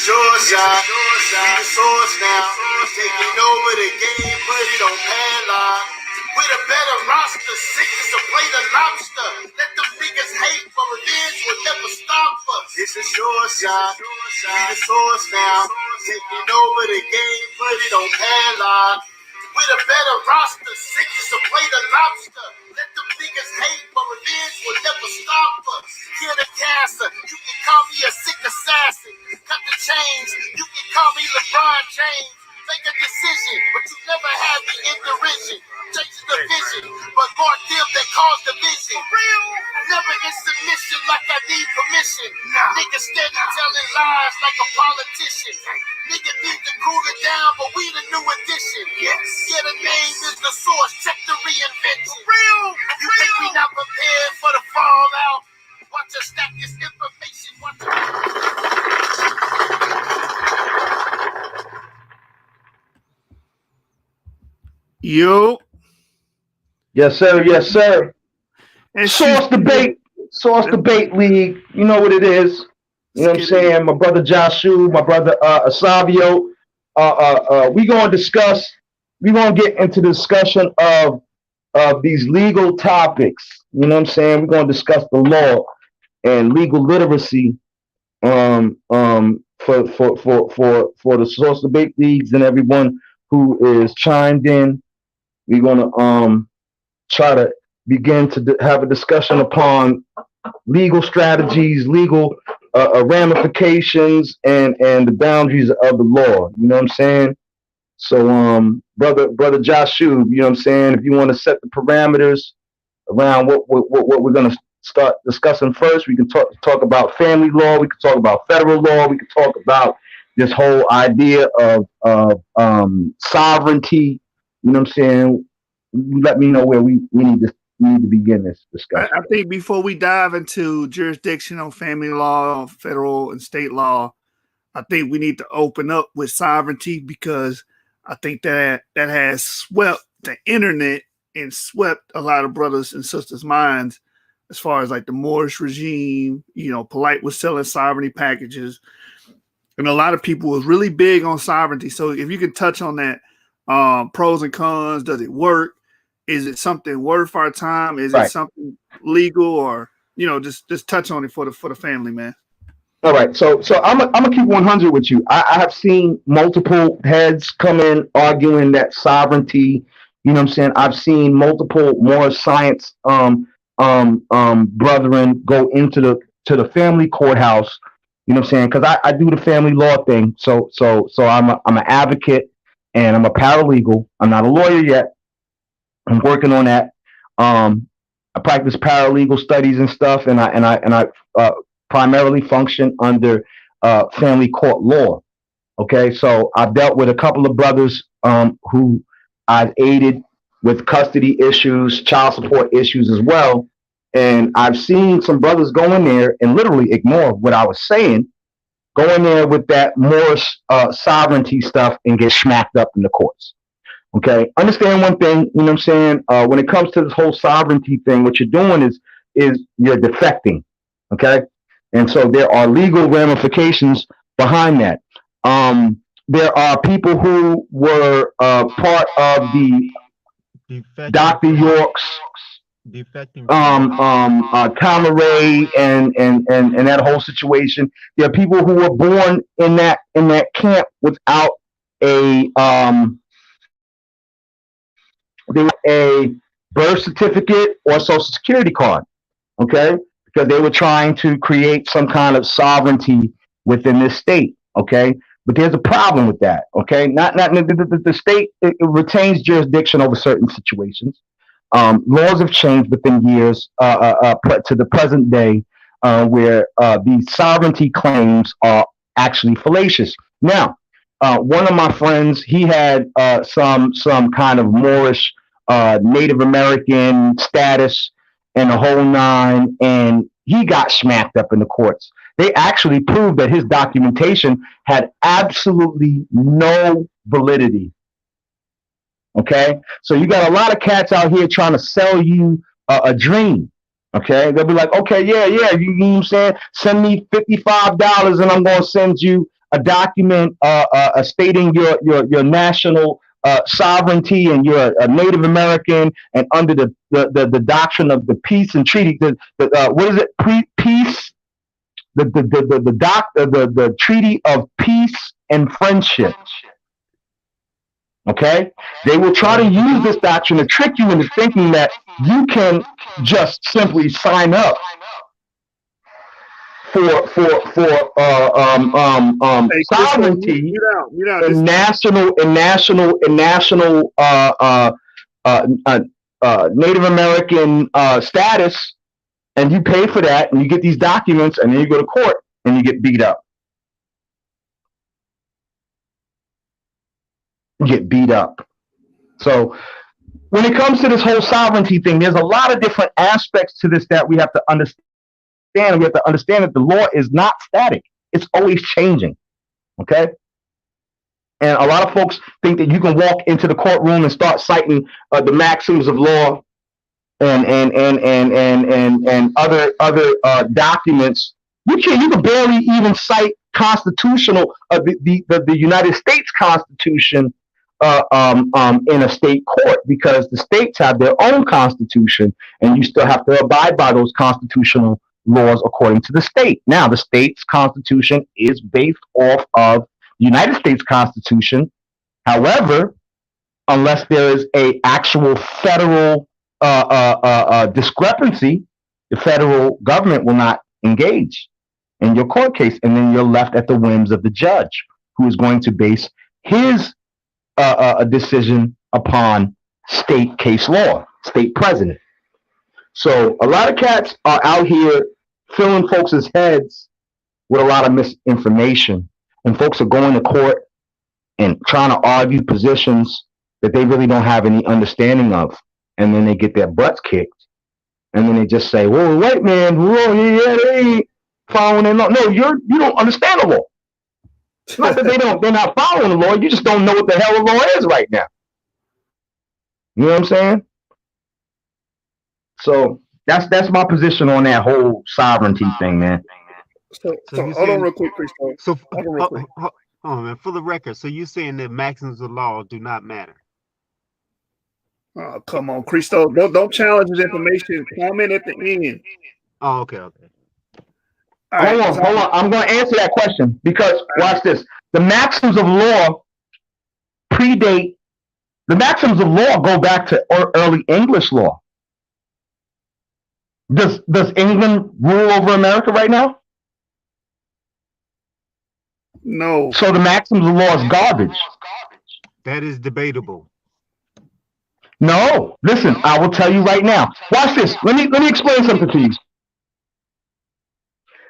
sure shot. We the source now. Taking over the game, put it on padlock. With a better roster, sickness to play the lobster. Let them niggas hate, but revenge will never stop us. It's a sure shot. We the source now. Taking over the game, put it on padlock. With a better roster, sickness to play the lobster. Let them niggas hate, but revenge will never stop us. Kill the cancer, you can call me a sick assassin. Cut the chains, you can call me LeBron James. Make a decision, but you never had me in derision. Changing the vision, but God them that caused division. Real, never in submission like I need permission. Niggas steady telling lies like a politician. Nigga need to cool it down, but we the new edition. Yes, yeah, the name is the source. Check the reinvention. Real, you think we not prepared for the fallout? Watch us stack this information. Watch Yo. Yes, sir. Yes, sir. And Source Debate League. You know what it is. You know what I'm saying? My brother Joshua, my brother Asavio. We're going to get into the discussion of these legal topics. You know what I'm saying? We're going to discuss the law and legal literacy for the Source Debate Leagues and everyone who is chimed in. We're going to try to begin to have a discussion upon legal strategies, legal ramifications, and the boundaries of the law. You know what I'm saying? So, brother Joshua, you know what I'm saying? If you want to set the parameters around what we're going to start discussing first, we can talk about family law. We can talk about federal law. We can talk about this whole idea of sovereignty. You know what I'm saying? Let me know where we need to begin this discussion. I think before we dive into jurisdictional family law, federal and state law, I think we need to open up with sovereignty, because I think that has swept the internet and swept a lot of brothers and sisters' minds as far as like the Moorish regime. You know, Polite was selling sovereignty packages, and a lot of people was really big on sovereignty. So if you can touch on that, pros and cons, does it work? Is it something worth our time? Is it something legal, or just touch on it for the family, man? All right, so I'm gonna keep 100 with you. I have seen multiple heads come in arguing that sovereignty. You know what I'm saying? I've seen multiple more science brethren go into the family courthouse. You know what I'm saying? Because I do the family law thing. So I'm an advocate and I'm a paralegal. I'm not a lawyer yet. I'm working on that. I practice paralegal studies and stuff, and I primarily function under family court law. Okay, so I've dealt with a couple of brothers who I've aided with custody issues, child support issues as well. And I've seen some brothers go in there and literally ignore what I was saying, go in there with that Moorish sovereignty stuff and get smacked up in the courts. Okay, understand one thing, you know what I'm saying? When it comes to this whole sovereignty thing, what you're doing is you're defecting. Okay, and so there are legal ramifications behind that. There are people who were part of the Dr. York's Tamaray and that whole situation. There are people who were born in that camp without a birth certificate or social security card. Okay, because they were trying to create some kind of sovereignty within this state. Okay, but there's a problem with that. Okay, not the state, it retains jurisdiction over certain situations. Laws have changed within years to the present day, where these sovereignty claims are actually fallacious. Now, one of my friends, he had some kind of Moorish Native American status and the whole nine, and he got smacked up in the courts. They actually proved that his documentation had absolutely no validity. Okay, so you got a lot of cats out here trying to sell you a dream. Okay, they'll be like, okay, yeah, you know what I'm saying? Send me $55 and I'm going to send you a document stating your national sovereignty, and you're a Native American, and under the doctrine of the peace and treaty, what is it? Peace, the treaty of peace and friendship. Okay, they will try to use this doctrine to trick you into thinking that you can just simply sign up for sovereignty and national Native American status, and you pay for that, and you get these documents, and then you go to court and you get beat up. So when it comes to this whole sovereignty thing, there's a lot of different aspects to this that we have to understand. We have to understand that the law is not static. It's always changing. Okay? And a lot of folks think that you can walk into the courtroom and start citing the maxims of law and other documents. You can barely even cite constitutional the United States Constitution in a state court, because the states have their own constitution, and you still have to abide by those constitutional laws according to the state. Now, the state's constitution is based off of the United States Constitution. However, unless there is a actual federal discrepancy, the federal government will not engage in your court case, and then you're left at the whims of the judge, who is going to base his decision upon state case law, state precedent. So a lot of cats are out here filling folks' heads with a lot of misinformation, and folks are going to court and trying to argue positions that they really don't have any understanding of, and then they get their butts kicked, and then they just say, "Whoa, wait, man, whoa, yeah, they ain't following the law." No, you don't understand the law. It's not that they're not following the law. You just don't know what the hell the law is right now. You know what I'm saying? So that's my position on that whole sovereignty thing, man. So hold on real quick, Christo. Hold on, man. For the record, so you're saying that maxims of law do not matter? Oh, come on, Christo. Don't challenge his information. Comment at the end. Oh, okay. Hold on. I'm going to answer that question, because watch this. The maxims of law predate. The maxims of law go back to early English law. Does England rule over America right now? No. So the maxims of law is garbage. That is debatable. No. Listen, I will tell you right now. Watch this. Let me explain something to you.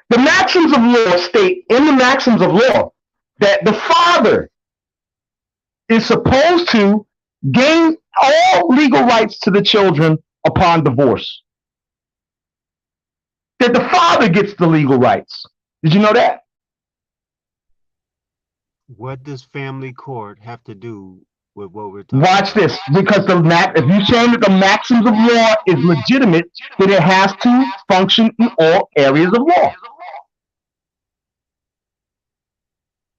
The maxims of law state in the maxims of law that the father is supposed to gain all legal rights to the children upon divorce. That the father gets the legal rights. Did you know that? What does family court have to do with what we're talking about? Watch this, because if you're saying that the maxims of law is legitimate, then it has to function in all areas of law.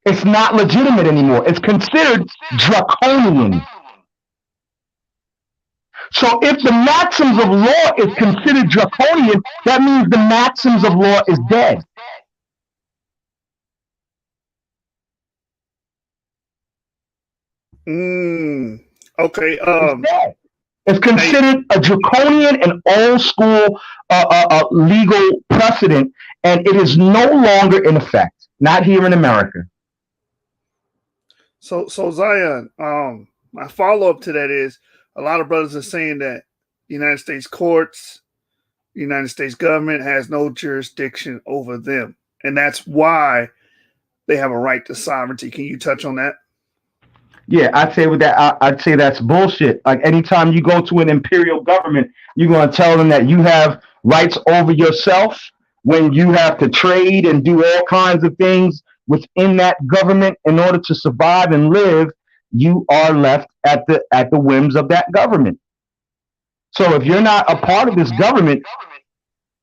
It's not legitimate anymore. It's considered draconian. So if the maxims of law is considered draconian, that means the maxims of law is dead. Okay. It's dead. It's considered a draconian and old school legal precedent, and it is no longer in effect. Not here in America. So Zion, my follow-up to that is, a lot of brothers are saying that the United States courts, the United States government has no jurisdiction over them, and that's why they have a right to sovereignty. Can you touch on that? Yeah, I'd say that's bullshit. Like, anytime you go to an imperial government, you're going to tell them that you have rights over yourself when you have to trade and do all kinds of things within that government in order to survive and live. You are left at the whims of that government. So if you're not a part of this government,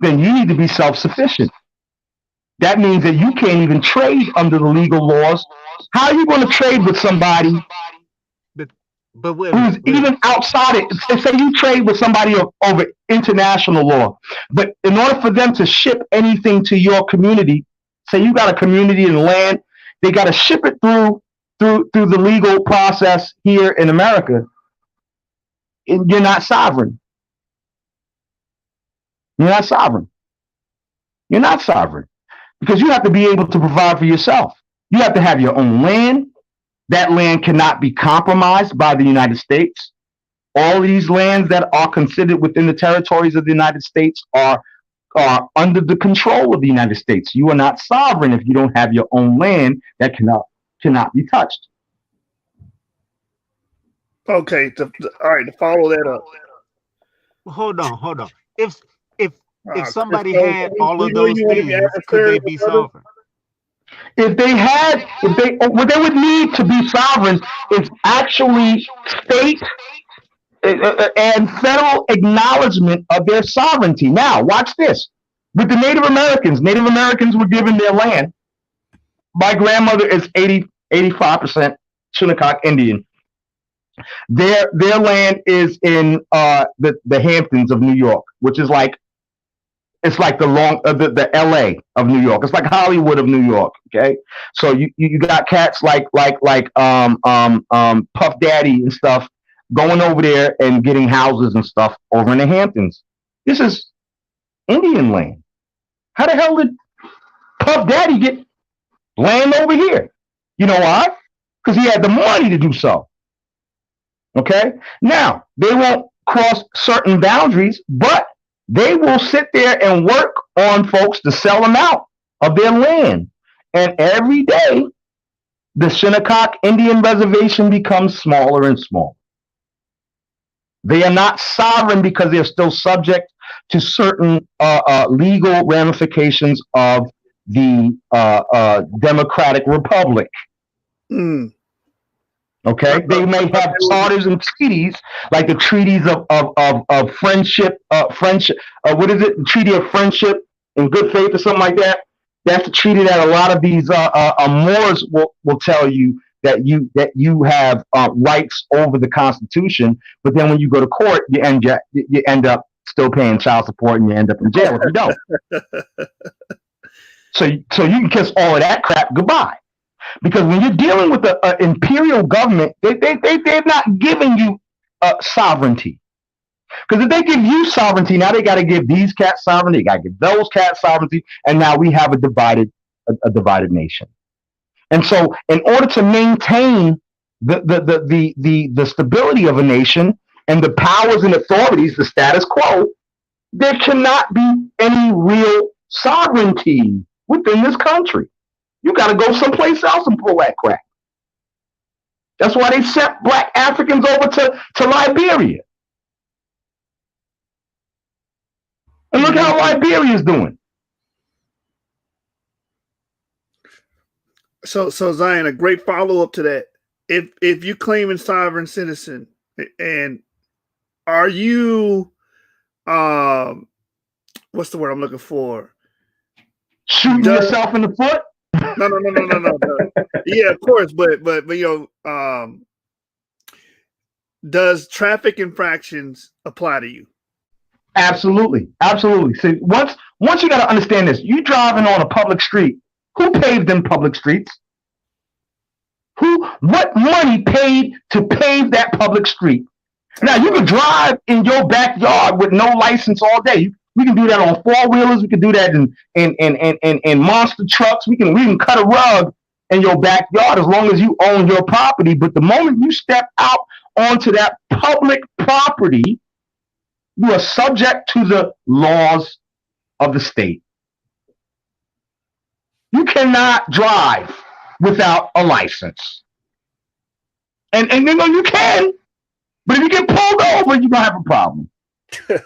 then you need to be self-sufficient. That means that you can't even trade under the legal laws. How are you going to trade with somebody But wait a who's minute, wait a even minute. outside it? Say you trade with somebody over international law, but in order for them to ship anything to your community, say you got a community in land, they got to ship it through the legal process here in America. And you're not sovereign. You're not sovereign. You're not sovereign because you have to be able to provide for yourself. You have to have your own land. That land cannot be compromised by the United States. All of these lands that are considered within the territories of the United States are under the control of the United States. You are not sovereign if you don't have your own land that cannot be touched. Okay, all right, to follow that up. Hold on. If somebody So had all of know those you want to be things, could they adversarial, be brother? sovereign? What they would need to be sovereign is actually state and federal acknowledgement of their sovereignty. Now, watch this. With the Native Americans were given their land. My grandmother is 85% Shinnecock Indian. Their land is in the Hamptons of New York, which is like it's like the LA of New York. It's like Hollywood of New York. Okay, so you got cats like Puff Daddy and stuff going over there and getting houses and stuff over in the Hamptons. This is Indian land. How the hell did Puff Daddy get land over here? You know why? Because he had the money to do so. Okay? Now, they won't cross certain boundaries, but they will sit there and work on folks to sell them out of their land. And every day, the Shinnecock Indian Reservation becomes smaller and smaller. They are not sovereign because they're still subject to certain legal ramifications of the Democratic Republic. Mm. Okay, they may have charters and treaties, like the treaties of friendship. What is it? The Treaty of Friendship and Good Faith, or something like that. That's the treaty that a lot of these Moors will tell you that you have rights over the Constitution. But then when you go to court, you end up still paying child support, and you end up in jail if you don't. So you can kiss all of that crap goodbye. Because when you're dealing with the imperial government, they're not giving you sovereignty. Because if they give you sovereignty, now they got to give these cats sovereignty, they got to give those cats sovereignty, and now we have a divided nation. And so, in order to maintain the stability of a nation and the powers and authorities, the status quo, there cannot be any real sovereignty within this country. You got to go someplace else and pull that crap. That's why they sent black Africans over to Liberia. And look how Liberia's doing. So Zion, a great follow-up to that. If you claim a sovereign citizen, and are you what's the word I'm looking for? Shooting yourself in the foot? No. Yeah, of course, but you know, does traffic infractions apply to you? Absolutely. See, once you got to understand this, you driving on a public street. Who paved them public streets? What money paid to pave that public street? Now you can drive in your backyard with no license all day. We can do that on 4-wheelers. We can do that in monster trucks. We can cut a rug in your backyard as long as you own your property. But the moment you step out onto that public property, you are subject to the laws of the state. You cannot drive without a license. And you know you can, but if you get pulled over, you're gonna have a problem.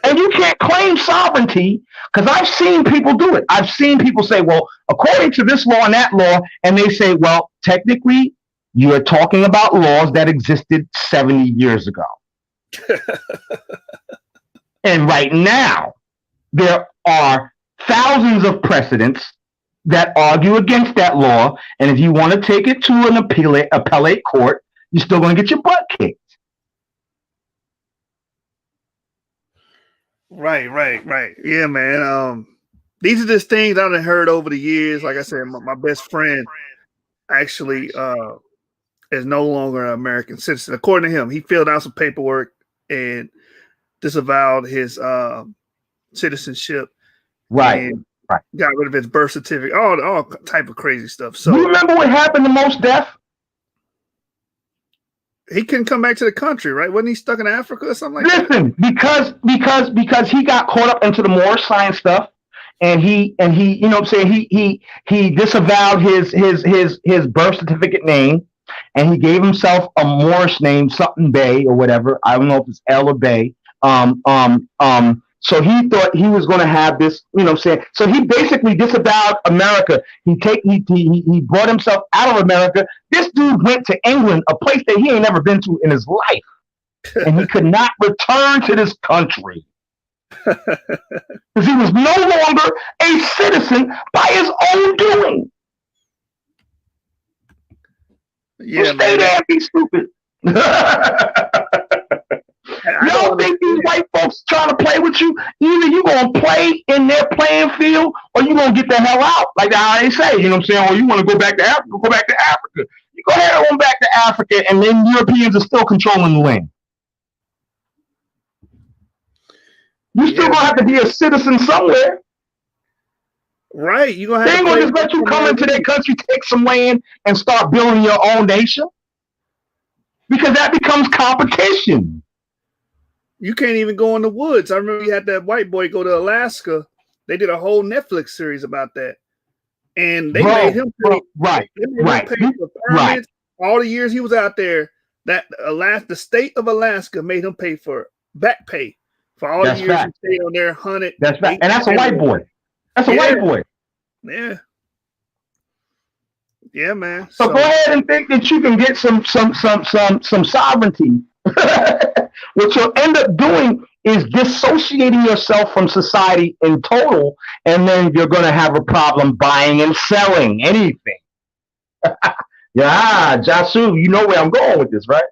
And you can't claim sovereignty, because I've seen people do it. I've seen people say, well, according to this law and that law, and they say, well, technically, you are talking about laws that existed 70 years ago. And right now, there are thousands of precedents that argue against that law, and if you want to take it to an appellate court, you're still going to get your butt kicked. Right. Yeah, man. These are just things I've heard over the years. Like I said, my best friend actually is no longer an American citizen. According to him, he filled out some paperwork and disavowed his citizenship. Right. Got rid of his birth certificate. All type of crazy stuff. So you remember what happened to Mos Def? He couldn't come back to the country, right? Wasn't he stuck in Africa or something like that? Listen, because he got caught up into the Moorish science stuff, and he you know what I'm saying, he disavowed his birth certificate name, and he gave himself a Moorish name, something Bay or whatever. I don't know if it's El or Bay. So he thought he was going to have this, you know what I'm saying? So he basically disavowed America. He brought himself out of America. This dude went to England, a place that he ain't never been to in his life. And he could not return to this country. Because he was no longer a citizen by his own doing. Yeah, so stay there and be stupid. You don't think these white folks trying to play with you? Either you gonna play in their playing field, or you gonna get the hell out, like how they say. You know what I'm saying? Or you want to go back to Africa? Go back to Africa. You go ahead and go back to Africa, and then Europeans are still controlling the land. You still gonna have to be a citizen somewhere. Right? You gonna have. They ain't gonna just let you come into their country, take some land, and start building your own nation, because that becomes competition. You can't even go in the woods. I remember you had that white boy go to Alaska. They did a whole Netflix series about that, and they made him pay. Right. Pay for permits. All the years he was out there, the state of Alaska made him pay for back pay for all the years he stayed on there, hunted. That's right, and that's a white boy. That's a white boy. Yeah, man. So go ahead and think that you can get some sovereignty. What you'll end up doing is dissociating yourself from society in total, and then you're going to have a problem buying and selling anything. Yeah, Jasu, you know where I'm going with this, right?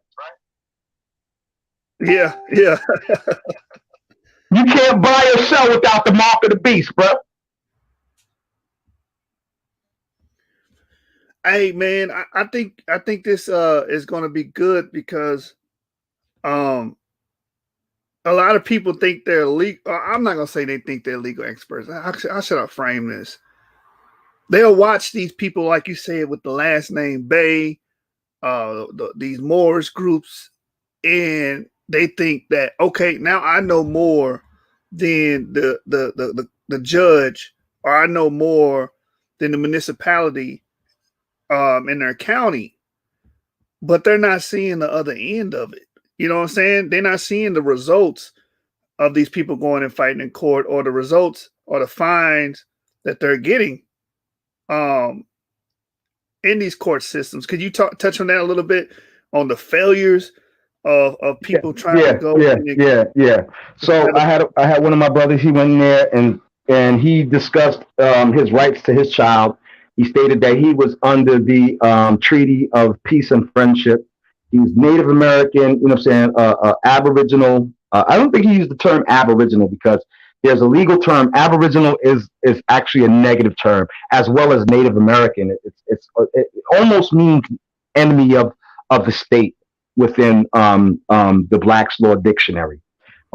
Yeah. You can't buy or sell without the mark of the beast, bro. Hey, man, I think this is going to be good because a lot of people think they're legal. I'm not going to say they think they're legal experts. How should I frame this? They'll watch these people, like you said, with the last name Bay, these Moorish groups, and they think that, okay, now I know more than the judge, or I know more than the municipality in their county, but they're not seeing the other end of it. You know what I'm saying? They're not seeing the results of these people going and fighting in court, or the results or the fines that they're getting in these court systems. Could you touch on that a little bit, on the failures of people trying to go? Yeah. So I had one of my brothers. He went in there and he discussed his rights to his child. He stated that he was under the Treaty of Peace and Friendship. He was Native American, you know what I'm saying, Aboriginal. I don't think he used the term Aboriginal, because there's a legal term. Aboriginal is actually a negative term, as well as Native American. It almost means enemy of the state within the Black's Law Dictionary.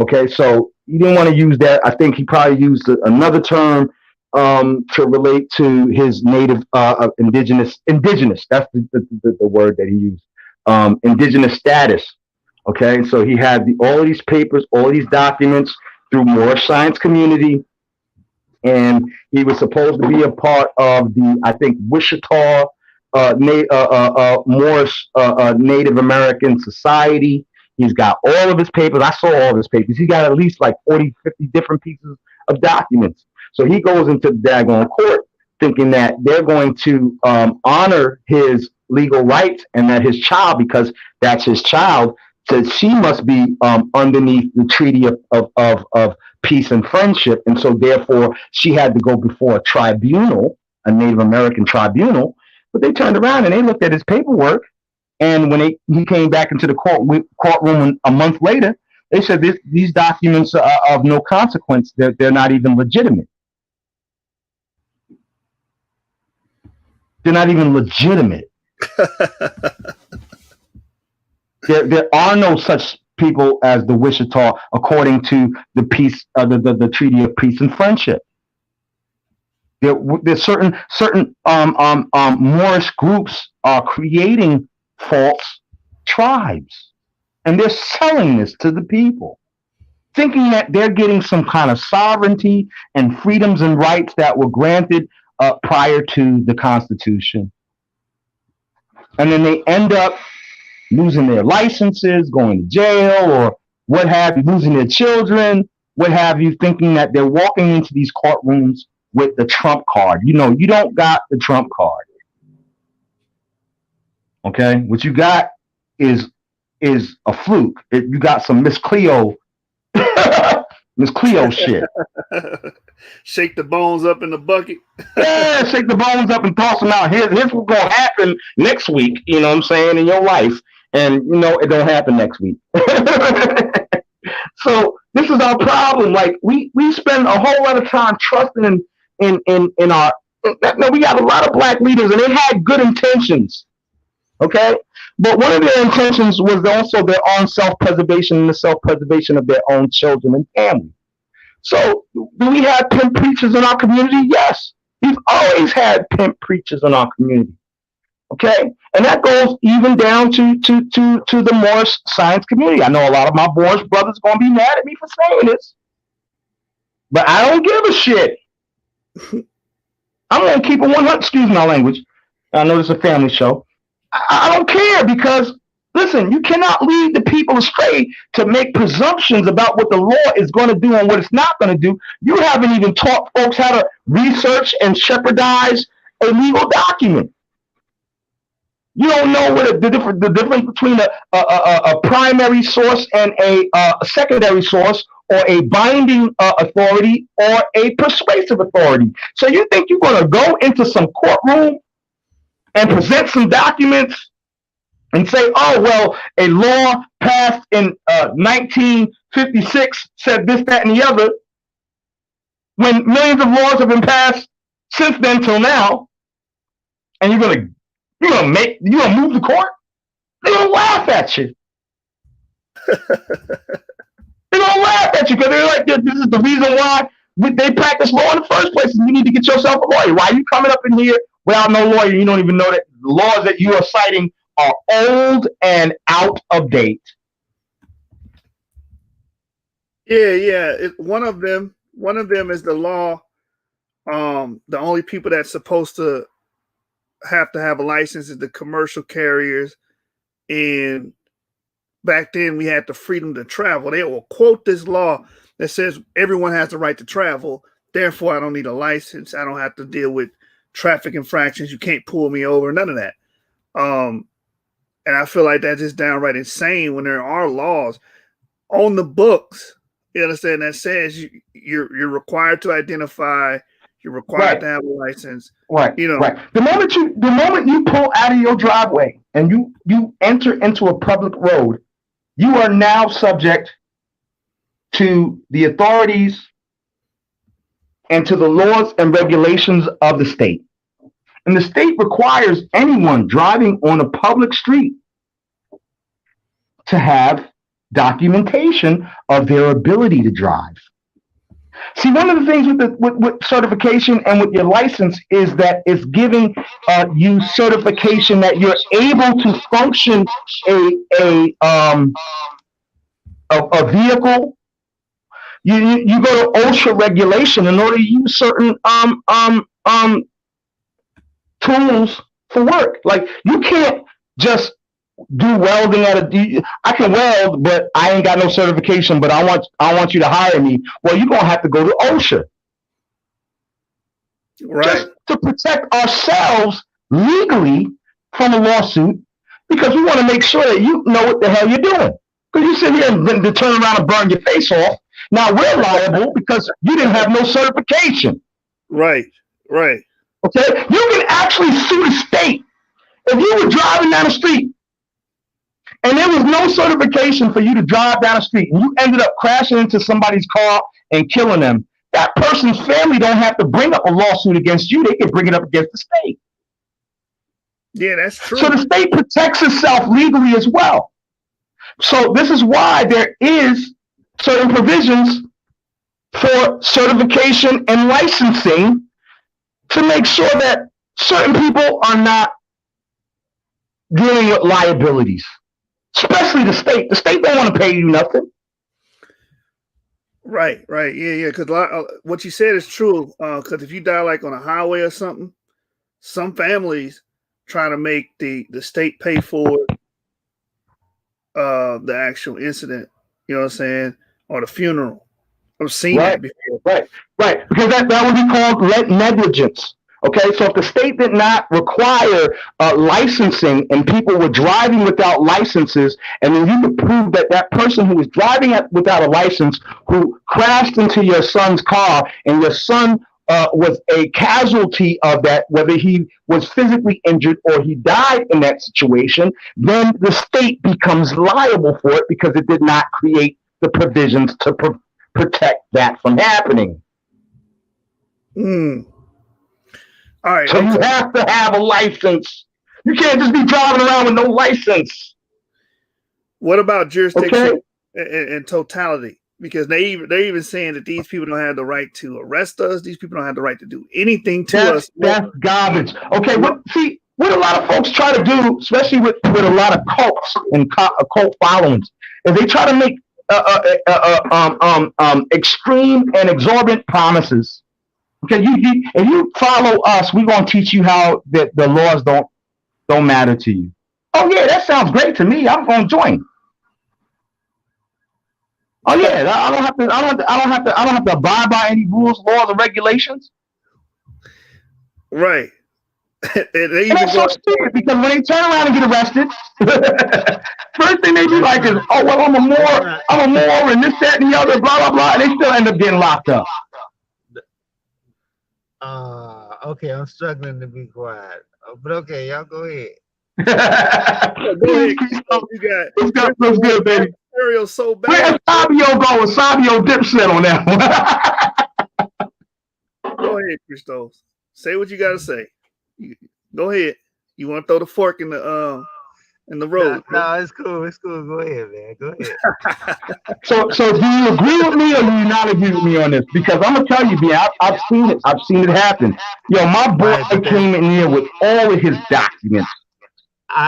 Okay, so he didn't want to use that. I think he probably used another term to relate to his native indigenous. That's the word that he used. Indigenous status. Okay, so he had all of these papers, all of these documents through Moorish science community, and he was supposed to be a part of the, I think, Wichita Moorish Native American Society. He's got all of his papers. I saw all of his papers. He got at least like 40, 50 different pieces of documents. So he goes into the daggone court thinking that they're going to honor his legal rights, and that his child, because that's his child, says she must be underneath the Treaty of Peace and Friendship, and so therefore she had to go before a tribunal a Native American tribunal, but they turned around and they looked at his paperwork. And when he came back into the courtroom a month later, they said these documents are of no consequence. They're not even legitimate. They're not even legitimate. There are no such people as the Wichita, according to the peace, the Treaty of Peace and Friendship. There's certain Moorish groups are creating false tribes, and they're selling this to the people, thinking that they're getting some kind of sovereignty and freedoms and rights that were granted prior to the Constitution. And then they end up losing their licenses, going to jail, or what have you, losing their children, what have you, thinking that they're walking into these courtrooms with the Trump card. You know, you don't got the Trump card. Okay? What you got is a fluke. You got some Miss Cleo shit. Shake the bones up in the bucket. Yeah, shake the bones up and toss them out. Here's what's going to happen next week, you know what I'm saying, in your life. And, you know, it don't happen next week. So this is our problem. Like, we spend a whole lot of time trusting in our... No, we got a lot of black leaders, and they had good intentions. Okay? But one of their intentions was also their own self-preservation and the self-preservation of their own children and family. So, do we have pimp preachers in our community? Yes. We've always had pimp preachers in our community. Okay? And that goes even down to the Moorish science community. I know a lot of my Moorish brothers are going to be mad at me for saying this. But I don't give a shit. I'm going to keep it 100. Excuse my language. I know this is a family show. I don't care, because, listen, you cannot lead the people astray to make presumptions about what the law is going to do and what it's not going to do. You haven't even taught folks how to research and shepherdize a legal document. You don't know what the difference between a primary source and a secondary source, or a binding authority or a persuasive authority. So you think you're going to go into some courtroom and present some documents and say, oh, well, a law passed in 1956 said this, that, and the other, when millions of laws have been passed since then till now, and you're gonna move the court? They're gonna laugh at you. They're gonna laugh at you, because they're like, this is the reason why they practice law in the first place. You need to get yourself a lawyer. Why are you coming up in here without no lawyer? You don't even know that the laws that you are citing are old and out of date. Yeah. One of them is the law. The only people that's supposed to have a license is the commercial carriers. And back then we had the freedom to travel. They will quote this law that says everyone has the right to travel. Therefore, I don't need a license. I don't have to deal with traffic infractions. You can't pull me over. None of that. And I feel like that's just downright insane when there are laws on the books, you understand, that says you're required to identify, you're required to have a license. Right. You know, right. The moment you pull out of your driveway and you enter into a public road, you are now subject to the authorities and to the laws and regulations of the state. And the state requires anyone driving on a public street to have documentation of their ability to drive. See, one of the things with certification and with your license is that it's giving you certification that you're able to function a vehicle. You go to OSHA regulation in order to use certain tools for work. Like, you can't just do welding I can weld, but I ain't got no certification, but I want you to hire me. Well, you're gonna have to go to OSHA. right. Just to protect ourselves legally from a lawsuit, because we want to make sure that you know what the hell you're doing. Because you sit here and turn around and burn your face off. Now we're liable because you didn't have no certification. Right. Okay, you can actually sue the state if you were driving down the street and there was no certification for you to drive down the street, and you ended up crashing into somebody's car and killing them. That person's family don't have to bring up a lawsuit against you; they can bring it up against the state. Yeah, that's true. So the state protects itself legally as well. So this is why there is certain provisions for certification and licensing to make sure that certain people are not dealing with liabilities, especially the state. The state don't want to pay you nothing. Right. Yeah. Because what you said is true. Because if you die like on a highway or something, some families try to make the state pay for the actual incident. You know what I'm saying? Or the funeral. I've seen that before. Right. Because that would be called negligence. Okay, so if the state did not require licensing and people were driving without licenses, and then you could prove that that person who was driving without a license, who crashed into your son's car, and your son was a casualty of that, whether he was physically injured or he died in that situation, then the state becomes liable for it because it did not create the provisions to protect that from happening. All right. So you have to have a license. You can't just be driving around with no license. What about jurisdiction and totality? Because they're even saying that these people don't have the right to arrest us. These people don't have the right to do anything to us. That's garbage. Okay, what a lot of folks try to do, especially with a lot of cults and cult followings, is they try to make extreme and exorbitant promises. Okay, if you follow us, we're gonna teach you how that the laws don't matter to you. Oh yeah, that sounds great to me. I'm gonna join. Oh yeah, I don't have to abide by any rules, laws, or regulations. Right. And that's so stupid because when they turn around and get arrested, first thing they do like is, oh well, I'm a moor, and this, that, and the other, blah blah blah, and they still end up getting locked up. Okay, I'm struggling to be quiet, but okay, y'all go ahead. Go ahead. You got what's good, baby? So bad. Where's Fabio going? Fabio dipset on that one. Go ahead, Christos. Say what you got to say. Go ahead. You want to throw the fork in the road? No, it's cool. It's cool. Go ahead, man. Go ahead. So do you agree with me or do you not agree with me on this? Because I'm gonna tell you, man, I've seen it. I've seen it happen. Yo, my boy came in here with all of his documents.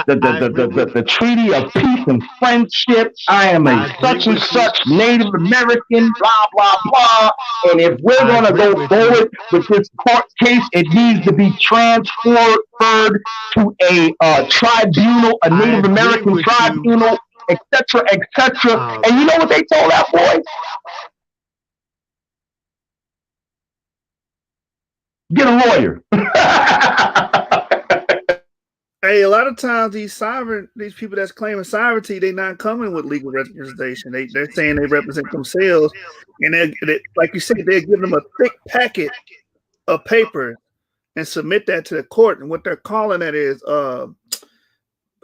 The Treaty of Peace and Friendship. I am a such and such Native American, blah, blah, blah. And if we're going to go forward with this court case, it needs to be transferred to a tribunal, a Native American tribunal, etc., etc. And you know what they told that boy? Get a lawyer. Hey, a lot of times these people that's claiming sovereignty, they're not coming with legal representation. They're saying they represent themselves, and they like you said, they're giving them a thick packet of paper and submit that to the court. And what they're calling that is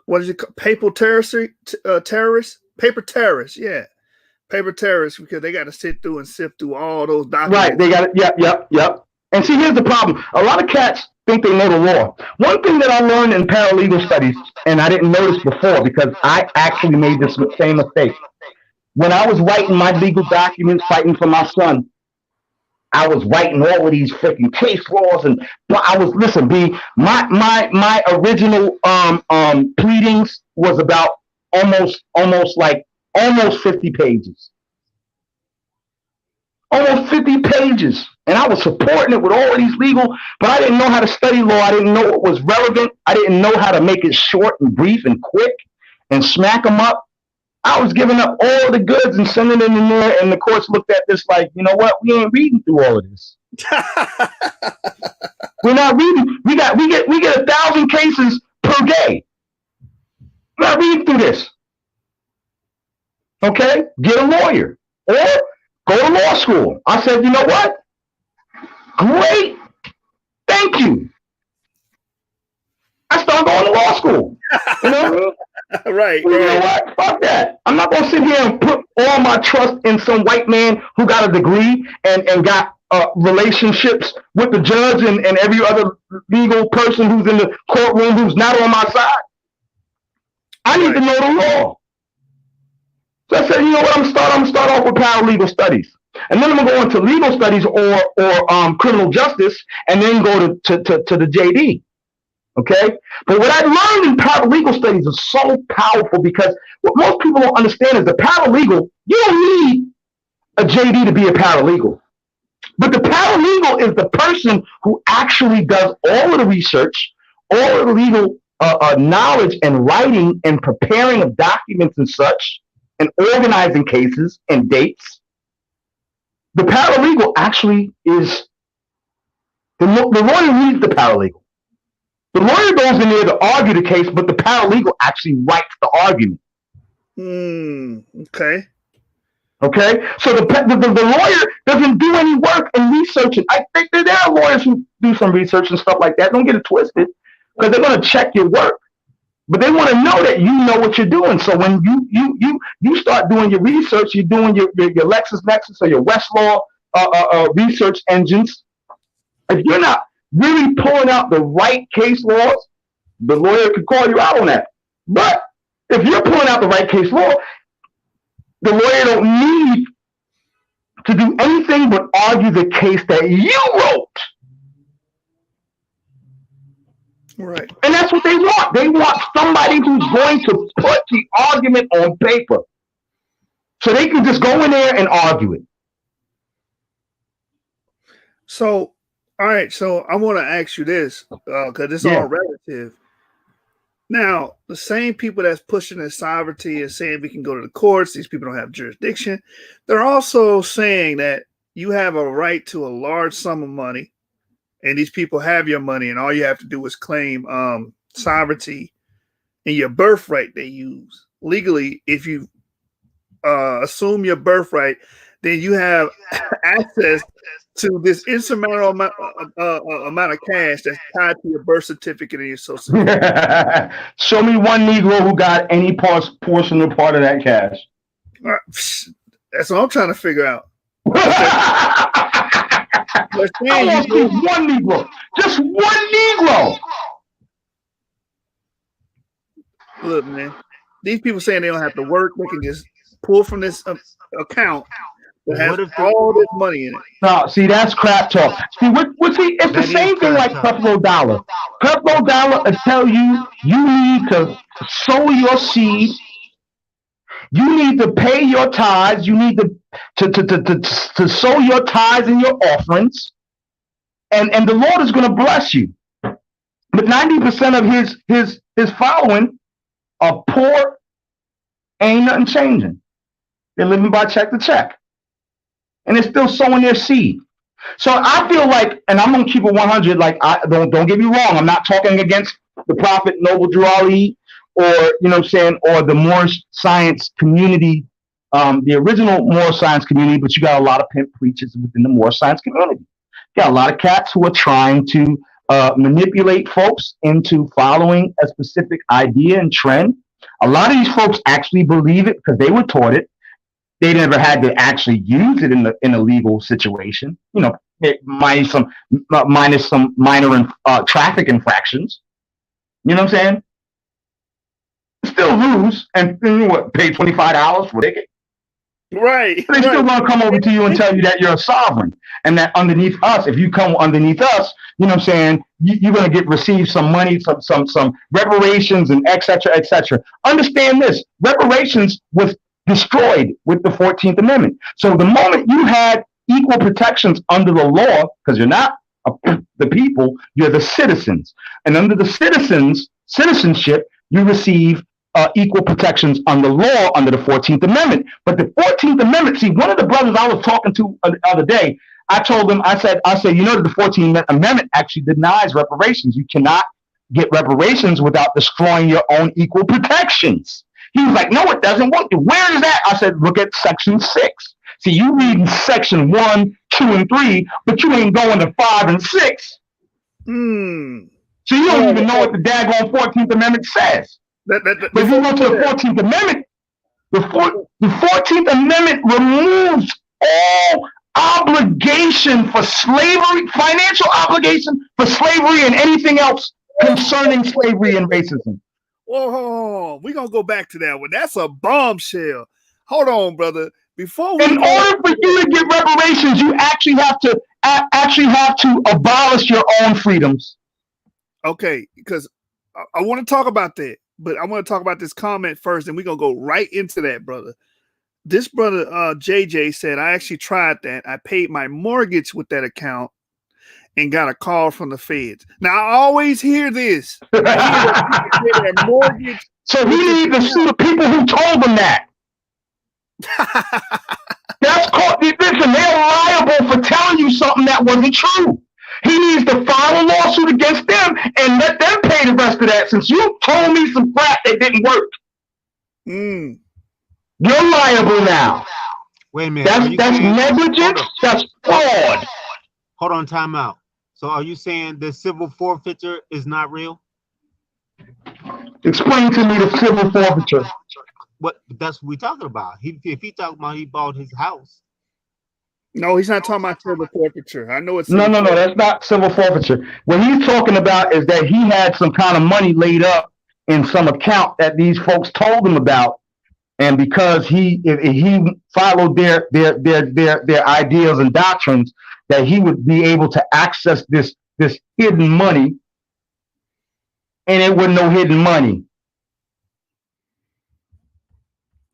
what is it called? Paper terrorists? Paper terrorists, yeah. Paper terrorists, because they got to sit through and sift through all those documents. Right, they got it. Yep. And see, here's the problem. A lot of cats think they know the law. One thing that I learned in paralegal studies, and I didn't notice before because I actually made this same mistake. When I was writing my legal documents, fighting for my son, I was writing all of these freaking case laws, and I was my original pleadings was about almost 50 pages. Almost 50 pages. And I was supporting it with all of these legal, but I didn't know how to study law. I didn't know what was relevant. I didn't know how to make it short and brief and quick and smack them up. I was giving up all the goods and sending it in there, and the courts looked at this like, you know what? We ain't reading through all of this. We're not reading. We get 1,000 cases per day. We're not reading through this. Okay? Get a lawyer or go to law school. I said, you know what? Great. Thank you. I started going to law school. You know what I mean? Right. You know what? Fuck that. I'm not gonna sit here and put all my trust in some white man who got a degree and got relationships with the judge and every other legal person who's in the courtroom who's not on my side. I need to know the law. So I said, you know what? I'm gonna start off with paralegal studies, and then I'm gonna go into legal studies or criminal justice, and then go to the JD. Okay, but what I learned in paralegal studies is so powerful because what most people don't understand is the paralegal, you don't need a JD to be a paralegal. But the paralegal is the person who actually does all of the research, all of the legal knowledge and writing and preparing of documents and such, and organizing cases and dates. The paralegal actually is, the lawyer needs the paralegal. The lawyer goes in there to argue the case, but the paralegal actually writes the argument. Okay. Okay. So the lawyer doesn't do any work in researching. I think that there are lawyers who do some research and stuff like that. Don't get it twisted, because they're going to check your work, but they want to know that you know what you're doing. So when you start doing your research, you're doing your LexisNexis or your Westlaw research engines. If you're not really pulling out the right case laws, the lawyer could call you out on that. But if you're pulling out the right case law, the lawyer don't need to do anything but argue the case that you wrote. Right. And that's what they want. They want somebody who's going to put the argument on paper, so they can just go in there and argue it. So, all right. So I want to ask you this, because it's all relative. Now, the same people that's pushing this sovereignty and saying we can go to the courts, these people don't have jurisdiction. They're also saying that you have a right to a large sum of money, and these people have your money, and all you have to do is claim sovereignty and your birthright they use. Legally, if you assume your birthright, then you have access to this insurmountable amount of cash that's tied to your birth certificate and your social security. Show me one Negro who got any portion or part of that cash. That's what I'm trying to figure out. I want to see one Negro. Just one Negro. Look, man, these people saying they don't have to work. They can just pull from this account that has all this money in it. No, see, that's crap talk. See, it's the same thing like Creflo Dollar. Creflo Dollar will tell you need to sow your seed. You need to pay your tithes. You need to sow your tithes and your offerings, and the Lord is going to bless you. But 90% of his following are poor. Ain't nothing changing. They're living by check to check, and they're still sowing their seed. So I feel like, and I'm gonna keep it 100. Like, don't get me wrong. I'm not talking against the Prophet Noble Drew Ali, or you know what I'm saying, or the Moorish science community, the original Moorish science community. But you got a lot of pimp preachers within the Moorish science community. You got a lot of cats who are trying to manipulate folks into following a specific idea and trend. A lot of these folks actually believe it because they were taught it. They never had to actually use it in a legal situation, you know, minus some minor traffic infractions. You know what I'm saying? Still lose and pay $25 for a ticket. Right. They still gonna come over to you and tell you that you're a sovereign, and that underneath us, if you come underneath us, you know what I'm saying, you're gonna receive some money, some reparations and et cetera. Understand this: reparations was destroyed with the 14th Amendment. So the moment you had equal protections under the law, because you're not the people, you're the citizens, and under the citizenship, you receive equal protections under law under the 14th Amendment. But the 14th Amendment, see, one of the brothers I was talking to the other day, I told him, I said, you know, the 14th Amendment actually denies reparations. You cannot get reparations without destroying your own equal protections. He was like, no, it doesn't. Where is that? I said, look at Section 6. See, you read Section 1, 2, and 3, but you ain't going to 5 and 6. So you don't even know what the daggone 14th Amendment says. But if you go to the 14th Amendment, the 14th Amendment removes all obligation for slavery, financial obligation for slavery and anything else concerning slavery and racism. Whoa, we're going to go back to that one. That's a bombshell. Hold on, brother. In order for you to get reparations, you actually have to abolish your own freedoms. Okay, because I want to talk about that, but I want to talk about this comment first, and we're going to go right into that, brother. This brother, JJ, said, I actually tried that. I paid my mortgage with that account and got a call from the feds. Now, I always hear this. Mortgage. So he needs to sue the people who told him that. That's called, listen, they're liable for telling you something that wasn't true. He needs to file a lawsuit against them and let them pay the rest of that, since you told me some crap that didn't work. You're liable now. Wait a minute. That's negligence. That's fraud. Hold on, time out. So are you saying the civil forfeiture is not real? Explain to me the civil forfeiture. What? That's what we're talking about. If he talking about he bought his house. No, he's not talking about civil forfeiture. I know it's no. That's not civil forfeiture. What he's talking about is that he had some kind of money laid up in some account that these folks told him about, and because he followed their ideals and doctrines, that he would be able to access this hidden money, and it wasn't no hidden money.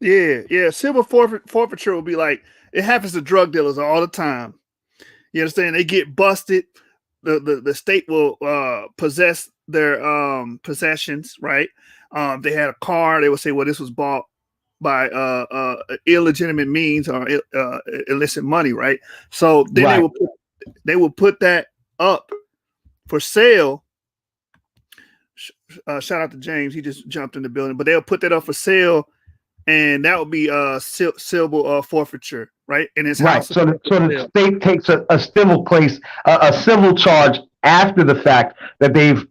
Yeah. Civil forfeiture will be like, it happens to drug dealers all the time. You understand? They get busted. The state will possess their possessions, right? They had a car. They will say, well, this was bought by illegitimate means or illicit money, right? So then they will put that up for sale. Shout out to James. He just jumped in the building. But they'll put that up for sale, and that would be civil forfeiture, right? And it's right. So the state takes a civil charge after the fact that they've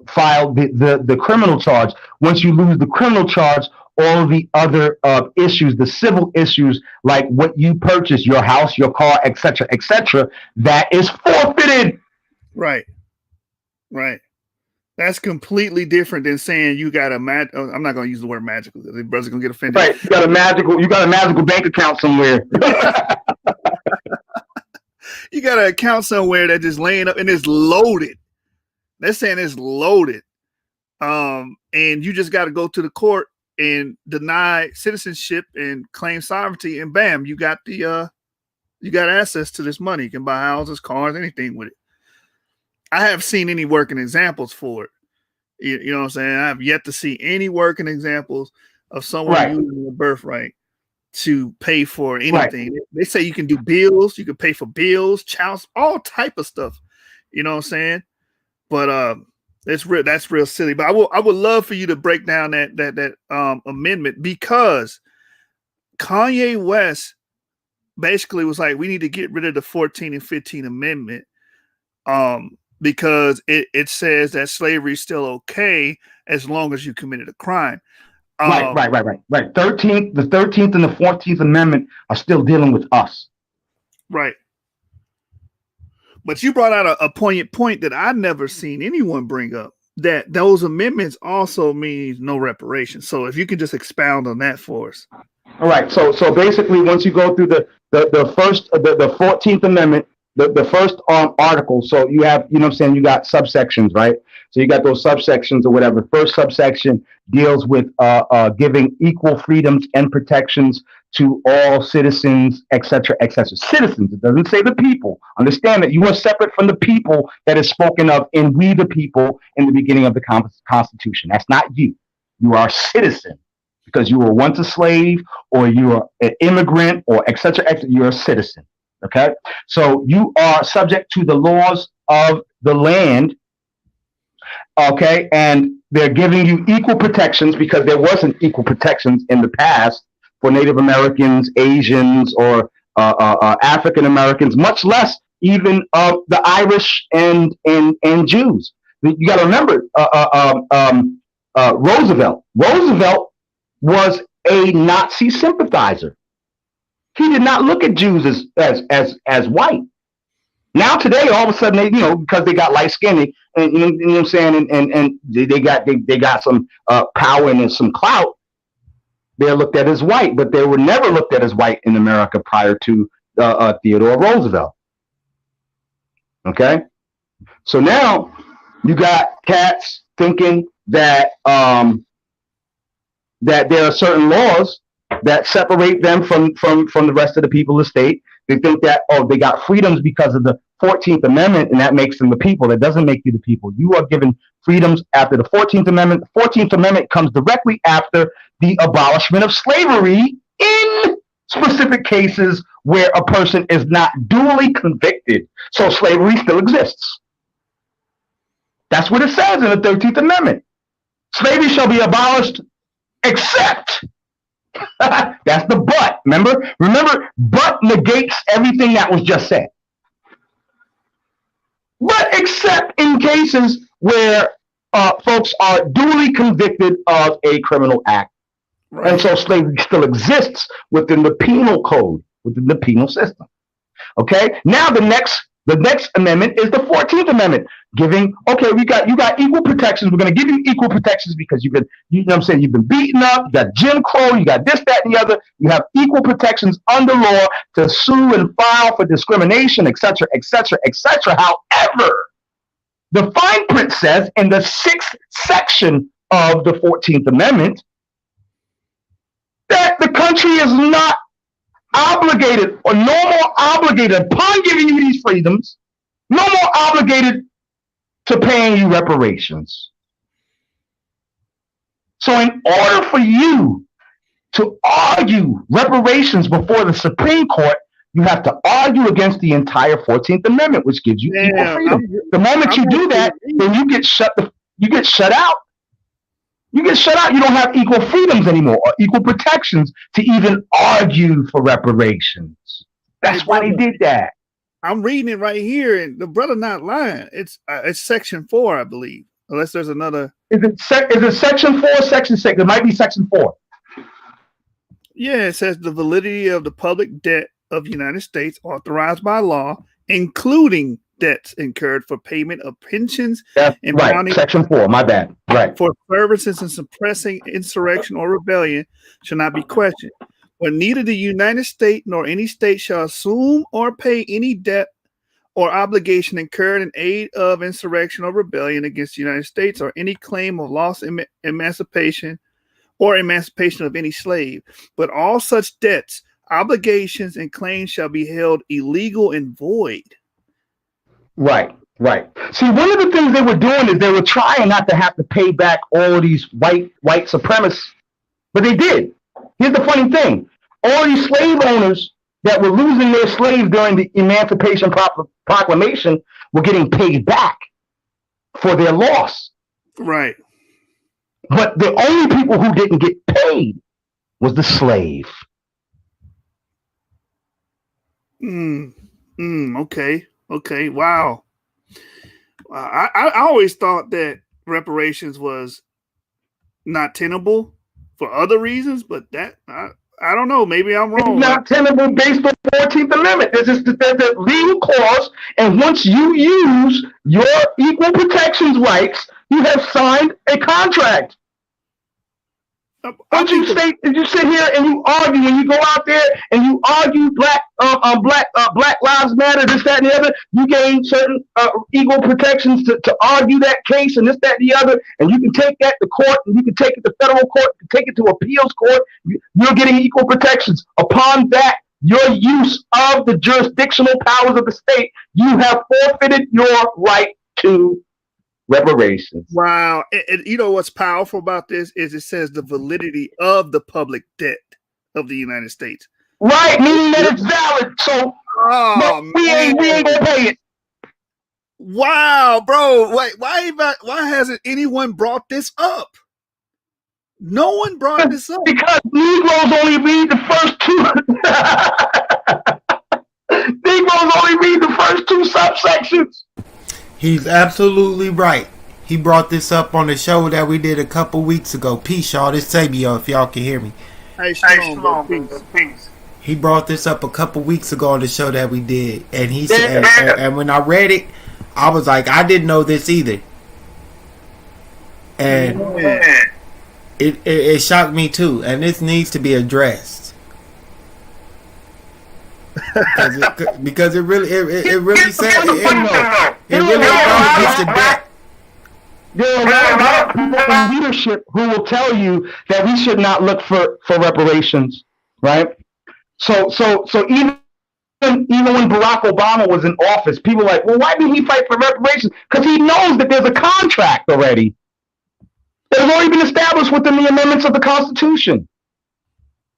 filed the criminal charge. Once you lose the criminal charge, all of the other issues, the civil issues, like what you purchased, your house, your car, etc., that is forfeited. Right. That's completely different than saying you got I'm not going to use the word magical because the brother's going to get offended. Right. You got a magical bank account somewhere. You got an account somewhere that just laying up and it's loaded. They're saying it's loaded. And you just got to go to the court and deny citizenship and claim sovereignty, and bam, you got access to this money. You can buy houses, cars, anything with it. I haven't seen any working examples for it. You know what I'm saying? I have yet to see any working examples of someone using the birthright to pay for anything. Right. They say you can do bills, you can pay for bills, childs, all type of stuff. You know what I'm saying? But that's real silly. But I would love for you to break down that amendment, because Kanye West basically was like, we need to get rid of the 14 and 15 Amendment. Because it says that slavery is still okay as long as you committed a crime. Right. The 13th and the 14th Amendment are still dealing with us. Right. But you brought out a poignant point that I've never seen anyone bring up, that those amendments also means no reparations. So if you could just expound on that for us. All right. So basically, once you go through the 14th Amendment, the first article, so you have, you know what I'm saying, you got subsections, right? So you got those subsections or whatever. First subsection deals with giving equal freedoms and protections to all citizens, etc., etc. Citizens, it doesn't say the people. Understand that you are separate from the people that is spoken of in We the People in the beginning of the Constitution. That's not you. You are a citizen because you were once a slave, or you are an immigrant, or etc., etc. You're a citizen. Okay, so you are subject to the laws of the land. Okay, and they're giving you equal protections, because there wasn't equal protections in the past for Native Americans, Asians, or African Americans, much less even the Irish and Jews. You got to remember, Roosevelt. Roosevelt was a Nazi sympathizer. He did not look at Jews as white. Now today, all of a sudden, because they got light skin, and you know what I'm saying, and they got some power and some clout. They're looked at as white, but they were never looked at as white in America prior to Theodore Roosevelt. Okay, so now you got cats thinking that that there are certain laws that separate them from the rest of the people of the state. They think that, they got freedoms because of the 14th Amendment, and that makes them the people. That doesn't make you the people. You are given freedoms after the 14th Amendment. The 14th Amendment comes directly after the abolishment of slavery in specific cases where a person is not duly convicted. So slavery still exists. That's what it says in the 13th Amendment. Slavery shall be abolished except that's the but. Remember, but negates everything that was just said. But except in cases where folks are duly convicted of a criminal act. Right. And so slavery still exists within the penal code, within the penal system. Okay? Now the next amendment is the 14th Amendment, giving, you got equal protections. We're going to give you equal protections because you've been, you've been beaten up, you got Jim Crow, you got this, that, and the other. You have equal protections under law to sue and file for discrimination, etc., etc., etc. However, the fine print says in the 6th section of the 14th Amendment that the country is not obligated or no more obligated upon giving you these freedoms, no more obligated to paying you reparations. So in order for you to argue reparations before the Supreme Court, you have to argue against the entire 14th Amendment, which gives you equal freedom. The moment you do that, then you get shut out. You get shut out. You don't have equal freedoms anymore or equal protections to even argue for reparations. That's why they did that. I'm reading it right here, and the brother not lying. It's section 4, I believe, unless there's another. Is it section 4 or section 6? It might be section 4. Yeah, it says the validity of the public debt of the United States authorized by law, including debts incurred for payment of pensions and right. Section 4, my bad. Right. For services in suppressing insurrection or rebellion shall not be questioned. But neither the United States nor any state shall assume or pay any debt or obligation incurred in aid of insurrection or rebellion against the United States, or any claim of lost emancipation or emancipation of any slave. But all such debts, obligations, and claims shall be held illegal and void. Right. See, one of the things they were doing is they were trying not to have to pay back all of these white supremacists, but they did. Here's the funny thing. All these slave owners that were losing their slaves during the Emancipation Proclamation were getting paid back for their loss. Right. But the only people who didn't get paid was the slave. Okay. Wow. I always thought that reparations was not tenable for other reasons, but that I don't know. Maybe I'm wrong. It's not tenable based on the 14th Amendment. There's a legal clause, and once you use your equal protections rights, you have signed a contract. Don't you sit here and you argue when you go out there and you argue Black Lives Matter, this, that, and the other. You gain certain equal protections to argue that case and this, that, and the other, and you can take that to court, and you can take it to federal court, you can take it to appeals court. You're getting equal protections. Upon that, your use of the jurisdictional powers of the state, you have forfeited your right to reparations. Wow. And you know what's powerful about this is it says the validity of the public debt of the United States. Right, meaning that it's valid. So we ain't gonna pay it. Wow, bro. Wait, why hasn't anyone brought this up? No one brought this up. Because Negroes only read the first two. Negroes only read the first two subsections. He's absolutely right. He brought this up on the show that we did a couple weeks ago. Peace, y'all. This Sabio, if y'all can hear me. Hey, shalom, peace. He brought this up a couple weeks ago on the show that we did, and he said, and when I read it, I was like, I didn't know this either, and it shocked me too. And this needs to be addressed because it really said it really gets to that. There are a lot of people in leadership who will tell you that we should not look for reparations, right? So even when Barack Obama was in office, people were like, well, why didn't he fight for reparations? Because he knows that there's a contract already that has already been established within the amendments of the Constitution.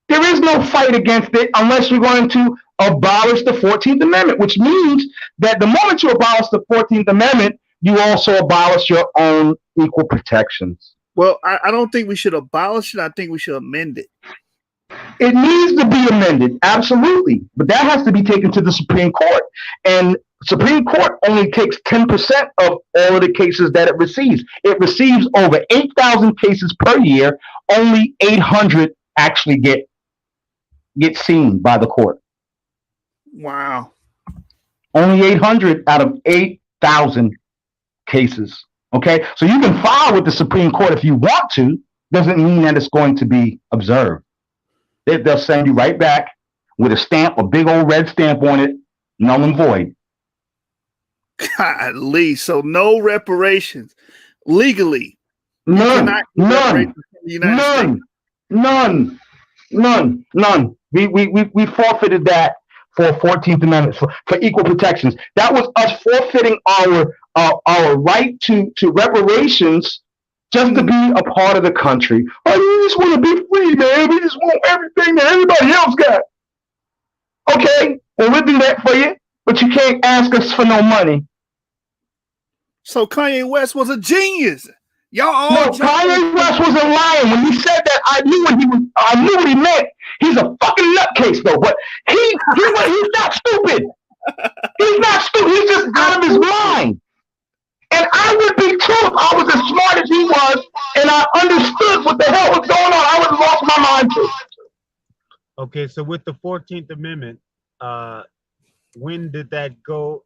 There is no fight against it unless you're going to abolish the 14th Amendment, which means that the moment you abolish the 14th Amendment, you also abolish your own equal protections. Well, I don't think we should abolish it. I think we should amend it. It needs to be amended, absolutely. But that has to be taken to the Supreme Court. And Supreme Court only takes 10% of all of the cases that it receives. It receives over 8,000 cases per year. Only 800 actually get seen by the court. Wow. Only 800 out of 8,000 cases. Okay? So you can file with the Supreme Court if you want to. Doesn't mean that it's going to be observed. They'll send you right back with a stamp, a big old red stamp on it, null and void. Golly, so no reparations legally. None. None. We forfeited that for 14th Amendment for equal protections. That was us forfeiting our right to reparations just to be a part of the country. Oh, you just want to be free, man. We just want everything that everybody else got. Okay, well, we'll do that for you, but you can't ask us for no money. So Kanye West was a genius. Y'all all Kanye West was a lion. When he said that, I knew what he meant. He's a fucking nutcase, though. But he's not stupid. He's not stupid. He's just out of his mind. And I would be too if I was as smart as he was, and I understood what the hell was going on. I would have lost my mind too. Okay, so with the 14th Amendment, when did that go?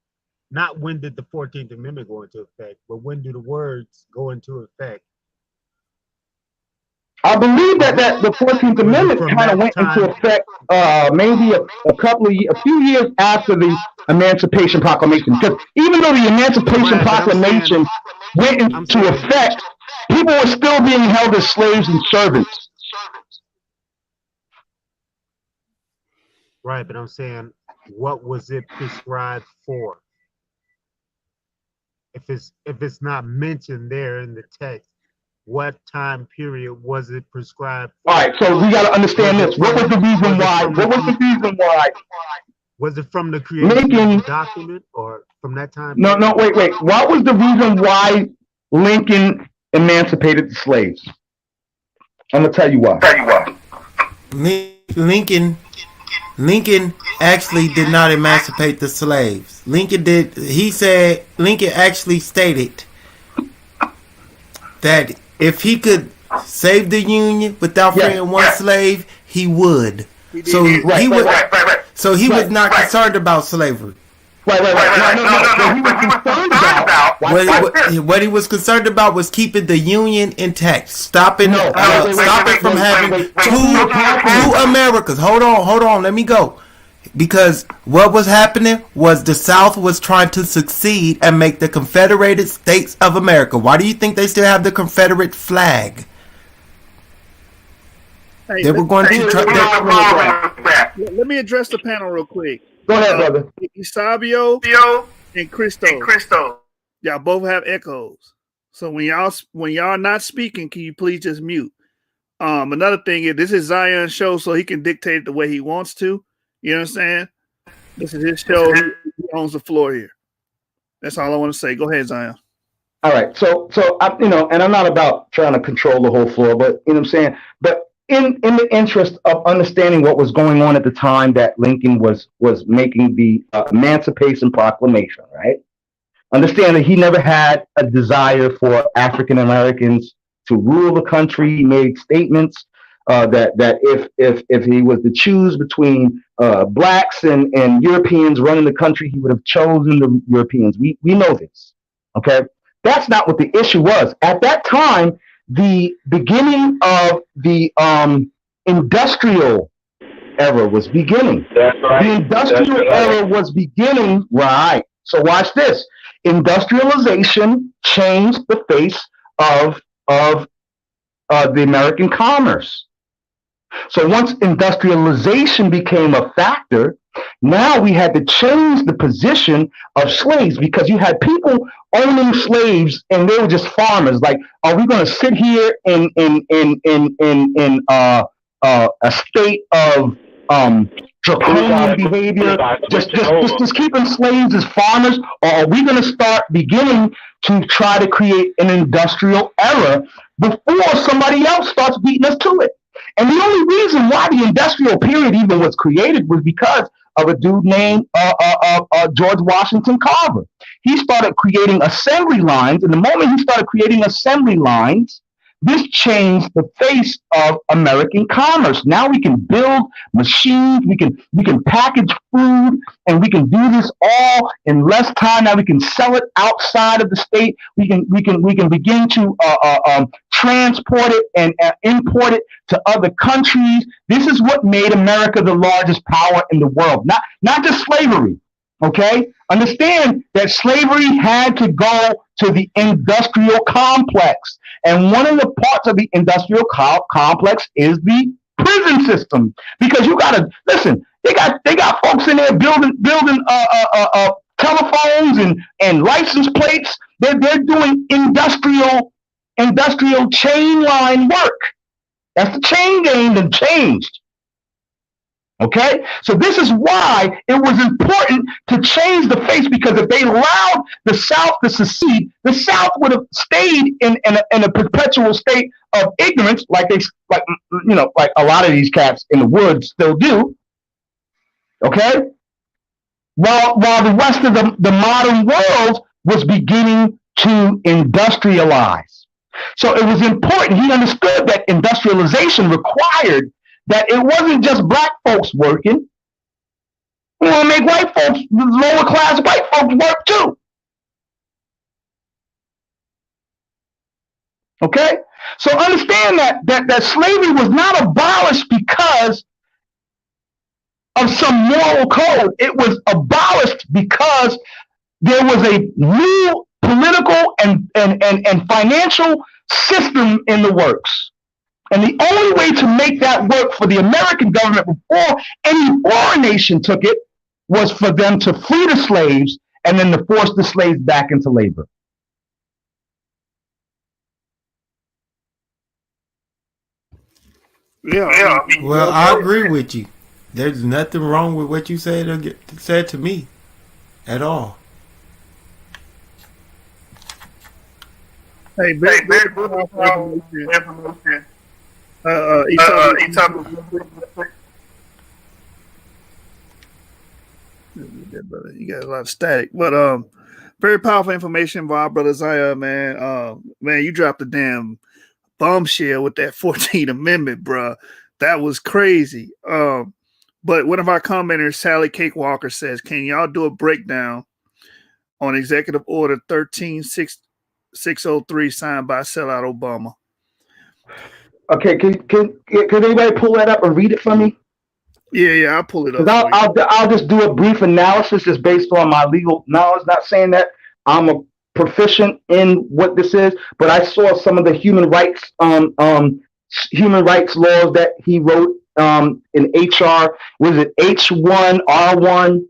Not when did the 14th Amendment go into effect, but when do the words go into effect? I believe that the 14th Amendment kind of went into effect maybe a few years after the Emancipation Proclamation. Because even though the Emancipation Proclamation went into effect, people were still being held as slaves and servants. Right, but I'm saying, what was it prescribed for? If it's not mentioned there in the text, what time period was it prescribed for? All right, so we got to understand this. What was the reason why? Was it from the creation of the document or from that time? No, wait. What was the reason why Lincoln emancipated the slaves? I'm going to tell you why. Lincoln actually did not emancipate the slaves. Lincoln actually stated that if he could save the Union without freeing one slave, he would. So he was not concerned about slavery. Right. No. What he was concerned about was keeping the Union intact, stopping from having two Americas. Hold on, let me go. Because what was happening was the South was trying to succeed and make the Confederated States of America. Why do you think they still have the Confederate flag? Hey, they were going to try. Let me address the panel real quick. Go ahead, brother. Sabio and Cristo. Y'all both have echoes. So when y'all not speaking, can you please just mute? Another thing is this is Zion's show, so he can dictate it the way he wants to. You know what I'm saying? This is his show. He owns the floor here. That's all I want to say. Go ahead, Zion. All right. So I, and I'm not about trying to control the whole floor, but you know what I'm saying. But in the interest of understanding what was going on at the time that Lincoln was making the Emancipation Proclamation, right? Understand that he never had a desire for African Americans to rule the country. He made statements that if he was to choose between blacks and Europeans running the country, he would have chosen the Europeans. We know this. Okay, that's not what the issue was at that time. The beginning of the industrial era was beginning. That's right. The industrial era was beginning. Right. So watch this. Industrialization changed the face of the American commerce. So once industrialization became a factor, now we had to change the position of slaves, because you had people owning slaves and they were just farmers. Like, are we going to sit here in a state of draconian behavior, just keeping slaves as farmers, or are we going to start beginning to try to create an industrial era before somebody else starts beating us to it? And the only reason why the industrial period even was created was because of a dude named George Washington Carver. He started creating assembly lines, and the moment he started creating assembly lines, this changed the face of American commerce. Now we can build machines, we can package food, and we can do this all in less time. Now we can sell it outside of the state. We can begin to transport it and import it to other countries. This is what made America the largest power in the world. Not just slavery. Okay? Understand that slavery had to go to the industrial complex. And one of the parts of the industrial complex is the prison system. Because you gotta listen, they got folks in there building telephones and license plates. They're doing industrial chain line work. That's the chain game that changed. Okay, so this is why it was important to change the face, because if they allowed the South to secede, the South would have stayed in a perpetual state of ignorance, like a lot of these cats in the woods still do. Okay, while the rest of the modern world was beginning to industrialize. So it was important. He understood that industrialization required that it wasn't just black folks working. We want to make white folks, lower class white folks, work too. Okay? So understand that slavery was not abolished because of some moral code. It was abolished because there was a new political and financial system in the works. And the only way to make that work for the American government before any foreign nation took it was for them to free the slaves and then to force the slaves back into labor. Yeah. Well, I agree with you. There's nothing wrong with what you said to me at all. Hey, you got a lot of static, but very powerful information by our brother Zaya, man. Man, you dropped a damn bombshell with that 14th Amendment, bro. That was crazy. But one of our commenters, Sally Cakewalker, says, "Can y'all do a breakdown on Executive Order 13603 signed by sellout Obama?" Okay, can anybody pull that up and read it for me? Yeah, I'll pull it up. I'll just do a brief analysis just based on my legal knowledge. Not saying that I'm a proficient in what this is, but I saw some of the human rights laws that he wrote in HR. Was it H1R1?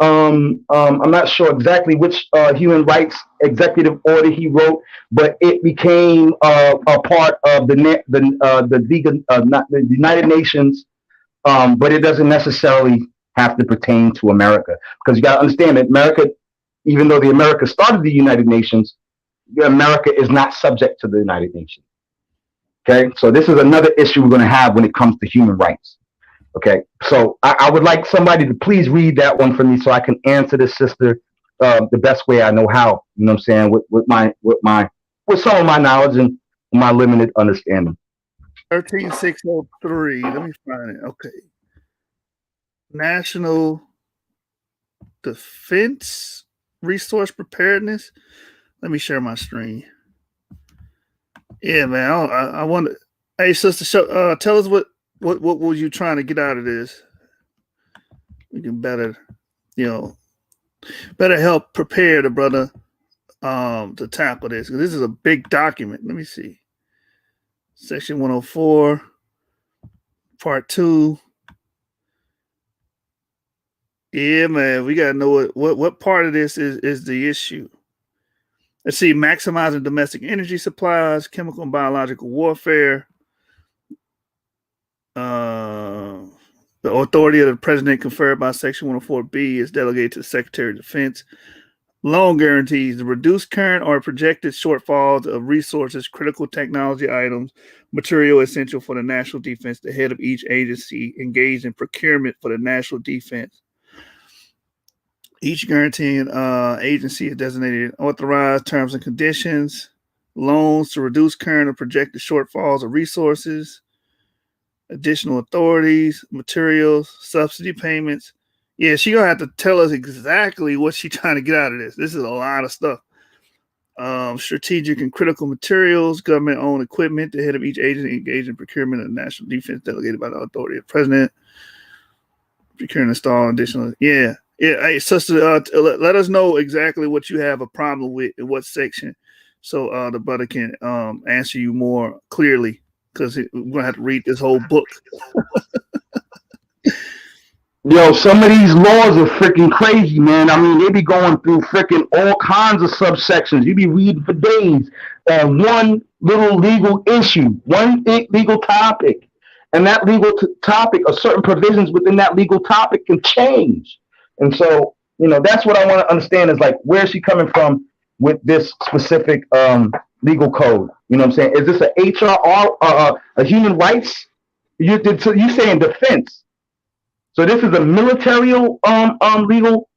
I'm not sure exactly which human rights executive order he wrote, but it became a part of the United Nations. But it doesn't necessarily have to pertain to America, because you got to understand that America, even though the America started the United Nations, America is not subject to the United Nations. Okay, so this is another issue we're going to have when it comes to human rights. Okay, so I would like somebody to please read that one for me so I can answer this sister the best way I know how. You know what I'm saying? With some of my knowledge and my limited understanding. 13603. Let me find it. Okay. National Defense Resource Preparedness. Let me share my screen. Yeah, man. I wonder. Hey, sister, tell us what were you trying to get out of this? We can better help prepare the brother to tackle this, because this is a big document. Let me see. Section 104, Part 2. Yeah, man, we gotta know what part of this is the issue. Let's see, maximizing domestic energy supplies, chemical and biological warfare. The authority of the president conferred by Section 104B is delegated to the Secretary of Defense. Loan guarantees to reduce current or projected shortfalls of resources, critical technology items, material essential for the national defense. The head of each agency engaged in procurement for the national defense. Each guaranteeing agency is designated authorized terms and conditions. Loans to reduce current or projected shortfalls of resources. Additional authorities, materials, subsidy payments. Yeah, she's going to have to tell us exactly what she's trying to get out of this. This is a lot of stuff. Strategic and critical materials, government-owned equipment. The head of each agency engaged in procurement of the national defense delegated by the authority of the president. Procure and install additional. Yeah. Hey, sister, let us know exactly what you have a problem with in what section, so the brother can answer you more clearly, because we're going to have to read this whole book. Yo, some of these laws are freaking crazy, man. I mean, they be going through freaking all kinds of subsections. You be reading for days on one little legal issue, one legal topic. And that legal topic, or certain provisions within that legal topic, can change. And so, that's what I want to understand is, like, where is she coming from with this specific legal code? You know what I'm saying? Is this a HRR, a human rights? You saying defense? So this is a military legal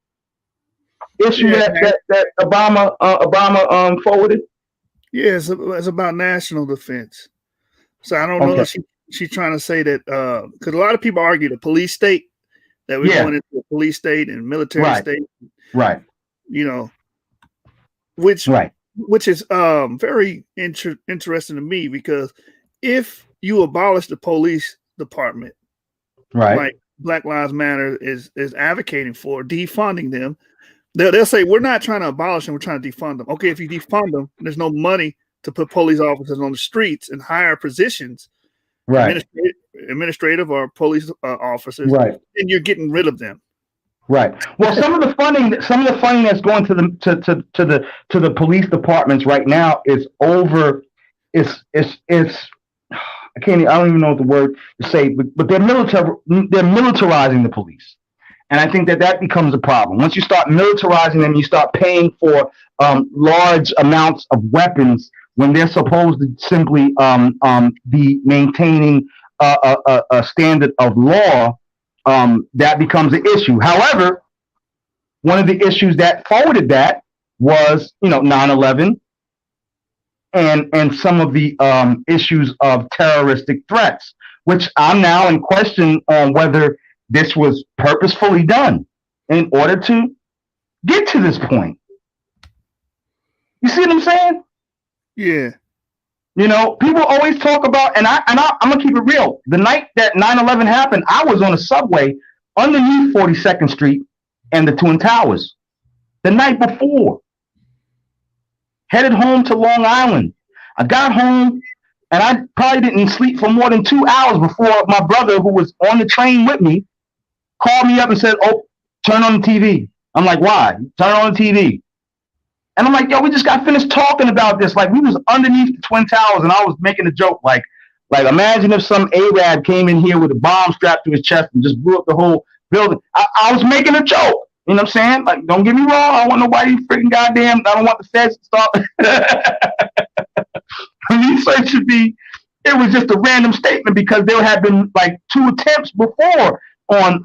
issue that Obama forwarded. Yeah, it's about national defense. So I don't know if she's trying to say that, because a lot of people argue the police state, that we're going into a police state and military state, right? Which is very interesting to me, because if you abolish the police department, right, like Black Lives Matter is advocating for defunding them, they'll say we're not trying to abolish them, we're trying to defund them. Okay, if you defund them, there's no money to put police officers on the streets and higher positions, right, administrative or police officers, right, and you're getting rid of them. Right. Well, some of the funding that's going to the police departments right now is over. I don't even know what the word to say, but they're militarizing the police, and I think that becomes a problem. Once you start militarizing them, you start paying for large amounts of weapons when they're supposed to simply be maintaining a standard of law. That becomes an issue. However, one of the issues that forwarded that was, 9/11 and some of the issues of terroristic threats, which I'm now in question on whether this was purposefully done in order to get to this point. You see what I'm saying? Yeah. People always talk about, and I'm gonna keep it real. The night that 9/11 happened, I was on a subway underneath 42nd Street and the Twin Towers. The night before, headed home to Long Island. I got home, and I probably didn't sleep for more than 2 hours before my brother, who was on the train with me, called me up and said, "Oh, turn on the TV." I'm like, "Why? Turn on the TV." And I'm like, "Yo, we just got finished talking about this. Like, we was underneath the Twin Towers," and I was making a joke, like imagine if some Arab came in here with a bomb strapped to his chest and just blew up the whole building. I was making a joke. You know what I'm saying? Like, don't get me wrong. I don't want nobody freaking goddamn. I don't want the feds to start. Research should be. It was just a random statement, because there had been like 2 attempts before on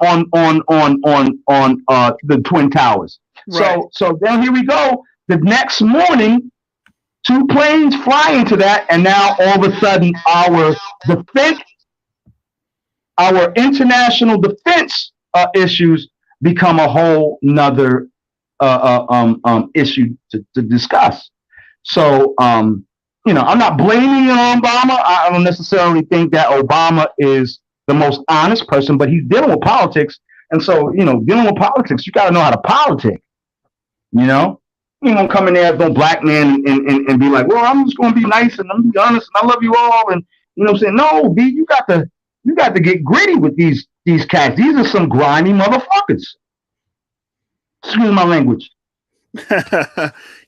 the Twin Towers. Right. So then here we go. The next morning, 2 planes fly into that, and now all of a sudden our defense, our international defense issues become a whole nother issue to discuss. So, I'm not blaming Obama. I don't necessarily think that Obama is the most honest person, but he's dealing with politics. And so, dealing with politics, you got to know how to politic. You don't come in there as no black man and be like, well, I'm just going to be nice and I'm going to be honest and I love you all. And, what I'm saying? No, B, you got to get gritty with these cats. These are some grimy motherfuckers. Excuse my language.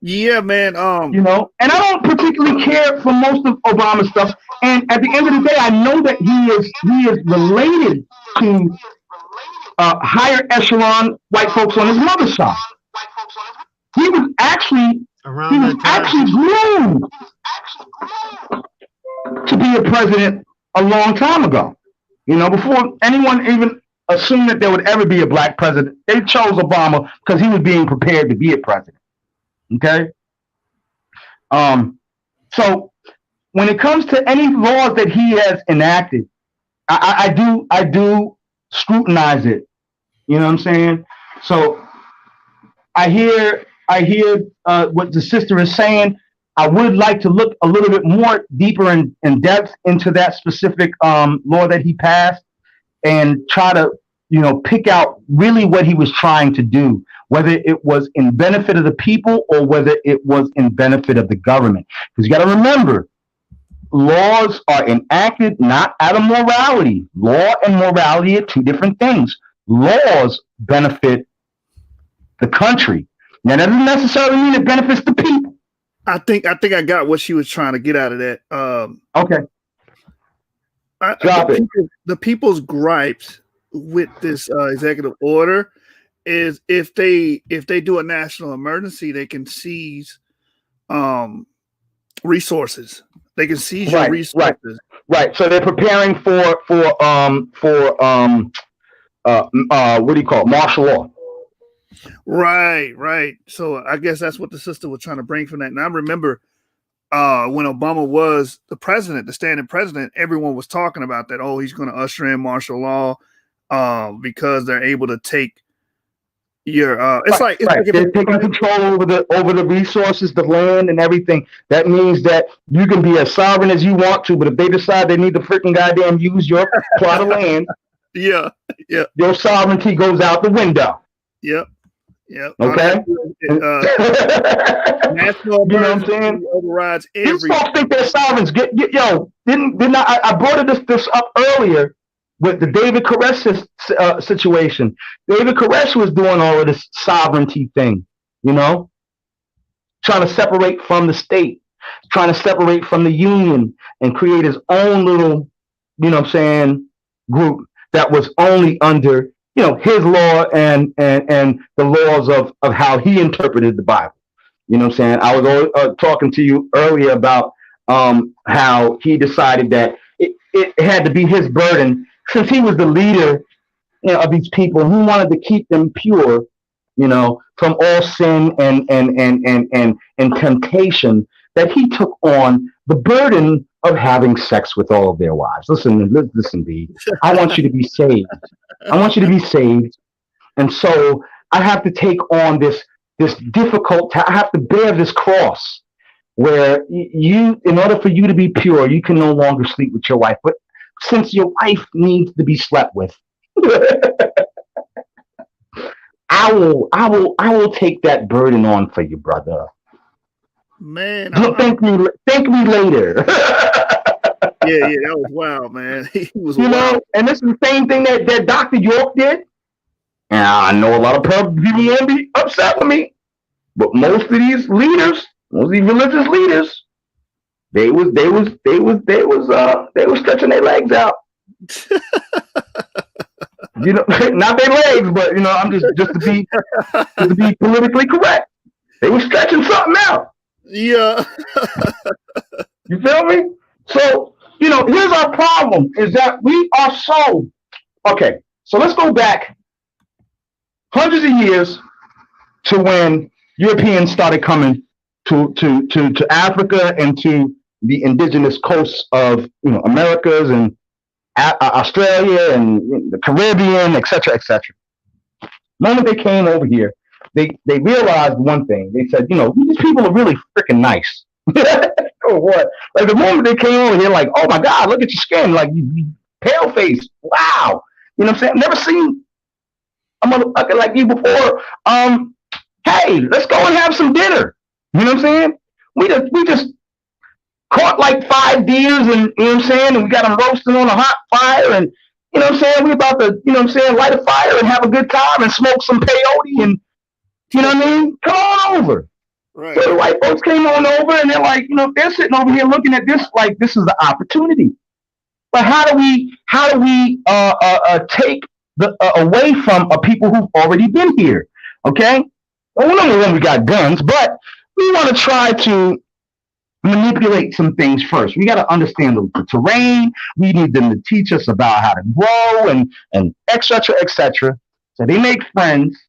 Yeah, man. And I don't particularly care for most of Obama's stuff. And at the end of the day, I know that he is related to higher echelon white folks on his mother's side. He was actually groomed to be a president a long time ago. Before anyone even assumed that there would ever be a black president, they chose Obama because he was being prepared to be a president. Okay. So when it comes to any laws that he has enacted, I do scrutinize it. You know what I'm saying? So I hear what the sister is saying. I would like to look a little bit more deeper in depth into that specific law that he passed and try to, pick out really what he was trying to do, whether it was in benefit of the people or whether it was in benefit of the government. Because you got to remember, laws are enacted not out of morality. Law and morality are two different things. Laws benefit the country. Now, that doesn't necessarily mean it benefits the people. I think I got what she was trying to get out of that. Okay. Drop it. The people's gripes with this executive order is if they do a national emergency, they can seize resources. They can seize your resources. Right. So they're preparing for what do you call it? Martial law. Right. So I guess that's what the sister was trying to bring from that. And I remember when Obama was the president, the standing president, everyone was talking about that. Oh, he's going to usher in martial law because they're able to take your. It's like they're taking control over the resources, the land, and everything. That means that you can be as sovereign as you want to, but if they decide they need to freaking goddamn use your plot of land, yeah, your sovereignty goes out the window. Yep. Okay. National you know what I'm saying? Overrides every. These folks think they're sovereigns. I brought this up earlier with the David Koresh situation. David Koresh was doing all of this sovereignty thing, trying to separate from the state, trying to separate from the union, and create his own little, group that was only under. His law and the laws of how he interpreted the Bible. You know what I'm saying? I was talking to you earlier about how he decided that it had to be his burden, since he was the leader of these people. He wanted to keep them pure, from all sin and temptation, that he took on the burden of having sex with all of their wives. Listen, B. I want you to be saved. I want you to be saved. And so I have to take on this difficult, I have to bear this cross where in order for you to be pure, you can no longer sleep with your wife. But since your wife needs to be slept with, I will take that burden on for you, brother. Man, thank me later. Yeah, that was wild, man. He was wild. And this is the same thing that Dr. York did. And I know a lot of people won't be upset with me, but most of these leaders, most of these religious leaders, they was stretching their legs out. Not their legs, but I'm just to be politically correct. They were stretching something out. Yeah. You feel me? So, here's our problem, is that we are so, okay, so let's go back hundreds of years to when Europeans started coming to Africa and to the indigenous coasts of Americas and Australia and the Caribbean, etc., etc. The moment they came over here, they realized one thing. They said, these people are really freaking nice. Or what? Like the moment they came over here, like, oh my God, look at your skin, like you pale face. Wow, you know what I'm saying? Never seen a motherfucker like you before. Hey, let's go and have some dinner. You know what I'm saying? We just caught like 5 deers, and you know what I'm saying, and we got them roasting on a hot fire, and you know what I'm saying, we about to, you know what I'm saying, light a fire and have a good time and smoke some peyote, and you know what I mean? Come on over. Right. So the white folks came on over, and they're like, they're sitting over here looking at this like this is the opportunity. But how do we take the away from people who've already been here? Okay, well, number one, we got guns, but we want to try to manipulate some things first. We got to understand the terrain. We need them to teach us about how to grow and et cetera, et cetera. So they make friends,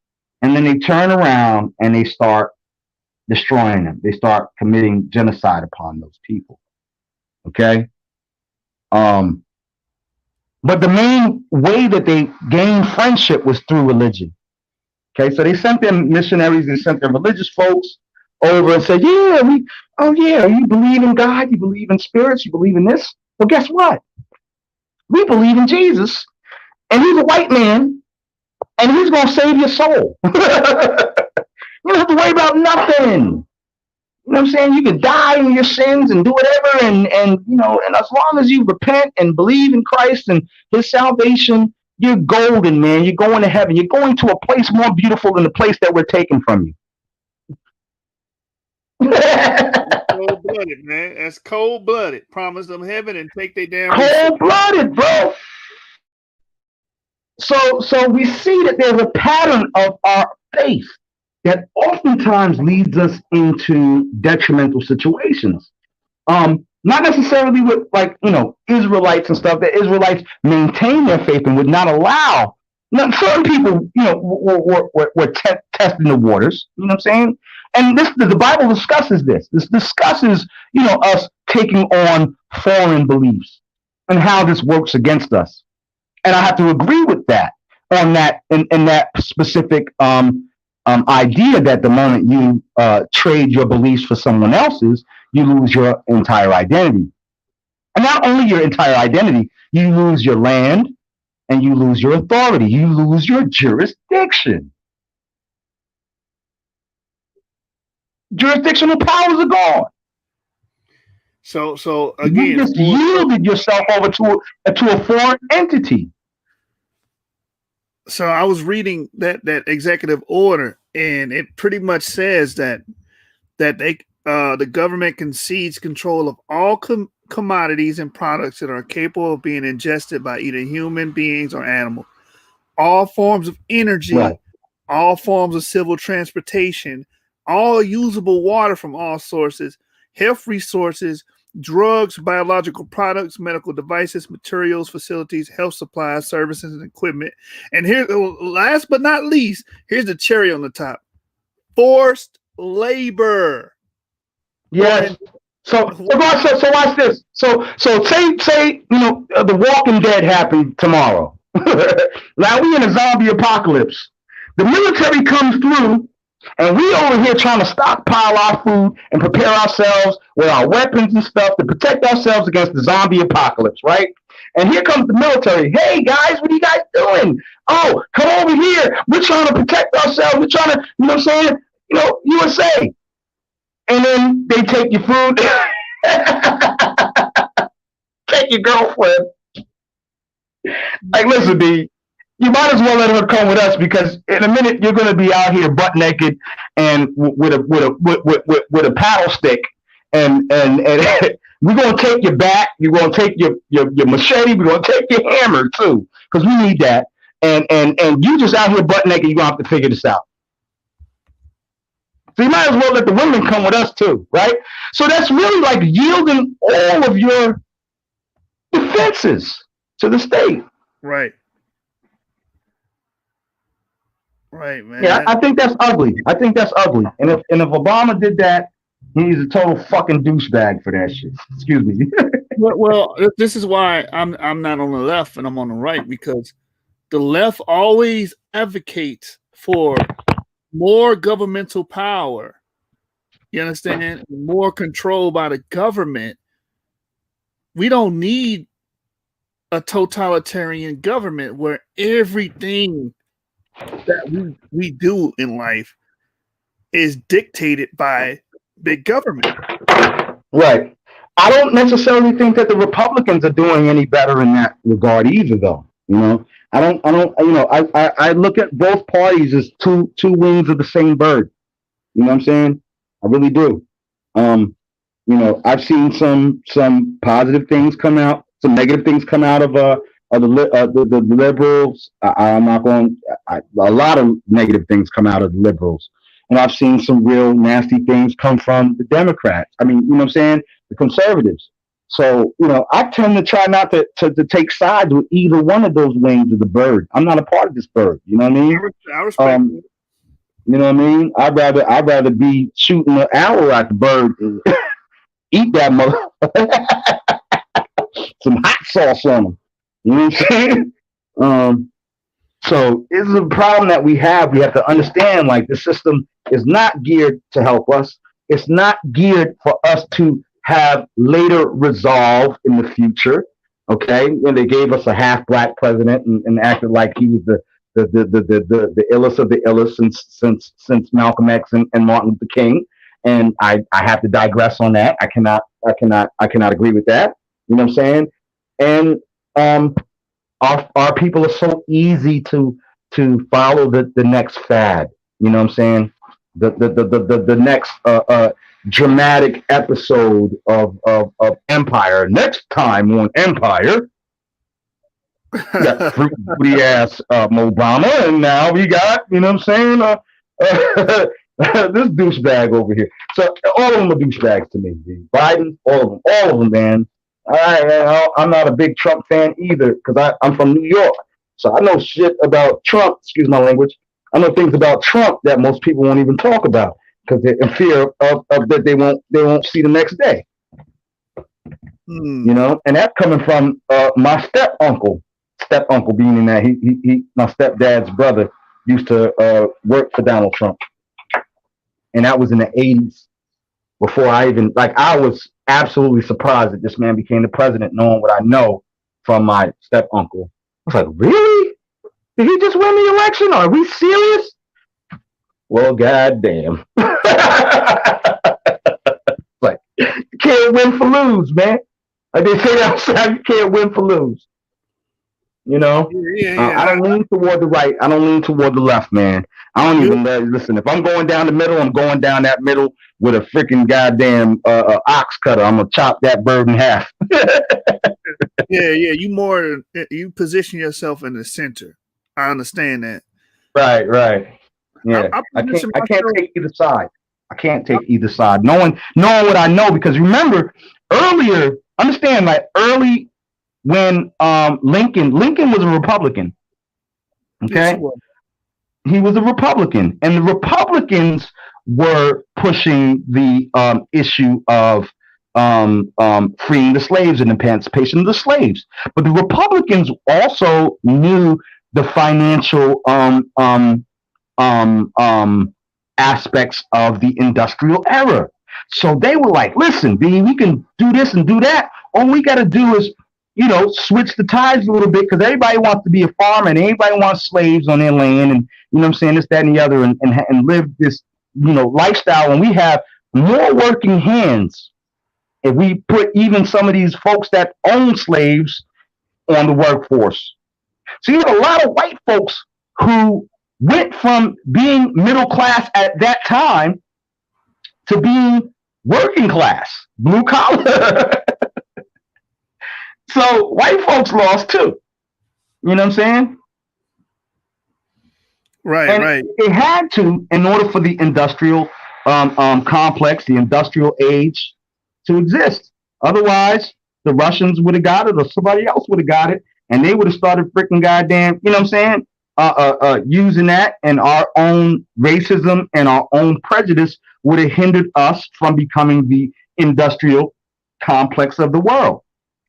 and then they turn around and they start destroying them. They start committing genocide upon those people. Okay? But the main way that they gained friendship was through religion. Okay? So they sent their missionaries and sent their religious folks over and said, you believe in God, you believe in spirits, you believe in this. Well, guess what? We believe in Jesus, and he's a white man, and he's going to save your soul. You don't have to worry about nothing. You know what I'm saying? You can die in your sins and do whatever, and as long as you repent and believe in Christ and his salvation, you're golden, man. You're going to heaven. You're going to a place more beautiful than the place that we're taking from you. Cold-blooded, man. That's cold-blooded. Promise them heaven and take their damn cold-blooded, bro. So we see that there's a pattern of our faith that oftentimes leads us into detrimental situations. Not necessarily with Israelites and stuff. The Israelites maintain their faith and would not allow. Certain people, were testing the waters. You know what I'm saying? And the Bible discusses this. This discusses, us taking on foreign beliefs and how this works against us. And I have to agree with that on that in that specific idea that the moment you trade your beliefs for someone else's, you lose your entire identity. And not only your entire identity, you lose your land and you lose your authority. You lose your jurisdiction. Jurisdictional powers are gone. So again, you just yielded yourself over to a foreign entity. So I was reading that executive order, and it pretty much says that the government concedes control of all commodities and products that are capable of being ingested by either human beings or animals. All forms of energy, right. All forms of civil transportation, all usable water from all sources, health resources, drugs, biological products, medical devices, materials, facilities, health supplies, services, and equipment. And here, last but not least, here's the cherry on the top: forced labor. Yes. So watch this. So say The Walking Dead happened tomorrow. Now we in a zombie apocalypse. The military comes through, and we over here trying to stockpile our food and prepare ourselves with our weapons and stuff to protect ourselves against the zombie apocalypse, right? And here comes the military. Hey guys, what are you guys doing? Oh, come over here. We're trying to protect ourselves. We're trying to, you know what I'm saying? USA. And then they take your food, take your girlfriend. Like, listen, B, you might as well let her come with us, because in a minute you're going to be out here butt naked and with a paddle stick, and we're going to take your bat, you're going to take your machete, we're going to take your hammer too, because we need that. And you just out here butt naked, you're going to have to figure this out. So you might as well let the women come with us too, right? So that's really like yielding all of your defenses to the state. Right. Right, man. Yeah, I think that's ugly. I think that's ugly. And if Obama did that, he's a total fucking douchebag for that shit. Excuse me. Well, this is why I'm not on the left and I'm on the right, because the left always advocates for more governmental power. You understand? More control by the government. We don't need a totalitarian government where everything that we do in life is dictated by big government. Right. I don't necessarily think that the Republicans are doing any better in that regard either, though. You know, I don't, you know, I look at both parties as two wings of the same bird. You know what I'm saying? I really do. You know, I've seen some positive things come out, some negative things come out of the liberals. I'm not going. A lot of negative things come out of the liberals, and I've seen some real nasty things come from the Democrats. I mean, you know what I'm saying? The conservatives. So, you know, I tend to try not to take sides with either one of those wings of the bird. I'm not a part of this bird. You know what I mean? I respect it. You know what I mean? I'd rather be shooting an arrow at the bird and eat that mother. Some hot sauce on them. You know what I'm saying? So this is a problem that we have. We have to understand, like, the system is not geared to help us. It's not geared for us to have later resolve in the future. Okay, and they gave us a half black president and acted like he was the illest of the illest since Malcolm X and Martin Luther King. And I have to digress on that. I cannot agree with that. You know what I'm saying? And our people are so easy to follow the next fad. You know what I'm saying? The next dramatic episode of Empire. Next time on Empire, we got fruity ass Obama, and now we got, you know what I'm saying? This douchebag over here. So all of them are douchebags to me. Biden, all of them, man. I'm not a big Trump fan either, because I'm from New York, so I know shit about Trump. Excuse my language. I know things about Trump that most people won't even talk about because they're in fear of that they won't see the next day. You know, and that's coming from my step uncle being that he my stepdad's brother used to work for Donald Trump, and that was in the 80s. Before I even, like, I was absolutely surprised that this man became the president, knowing what I know from my step uncle. I was like, really? Did he just win the election? Are we serious? Well, goddamn. Like, you can't win for lose, man. Like they say outside, you can't win for lose. You know? Yeah. I don't lean toward the right. I don't lean toward the left, man. I don't even listen. If I'm going down the middle, I'm going down that middle with a freaking goddamn ox cutter. I'm gonna chop that bird in half. Yeah. You position yourself in the center. I understand that. Right. Yeah. I can't take either side. I can't take either side. Knowing what I know, because remember earlier, understand, like early when Lincoln was a Republican. Okay. Yes, he was a Republican, and the Republicans were pushing the issue of freeing the slaves and emancipation of the slaves. But the Republicans also knew the financial aspects of the industrial era. So they were like, listen, B, we can do this and do that. All we got to do is, you know, switch the tides a little bit, because everybody wants to be a farmer and everybody wants slaves on their land, and, you know what I'm saying, this, that, and the other, and live this, you know, lifestyle. And we have more working hands if we put even some of these folks that own slaves on the workforce. So you have a lot of white folks who went from being middle class at that time to being working class, blue collar. So white folks lost too. You know what I'm saying? Right. They had to, in order for the industrial complex, the industrial age, to exist. Otherwise, the Russians would have got it, or somebody else would have got it, and they would have started freaking goddamn, you know what I'm saying, using that and our own racism and our own prejudice would have hindered us from becoming the industrial complex of the world.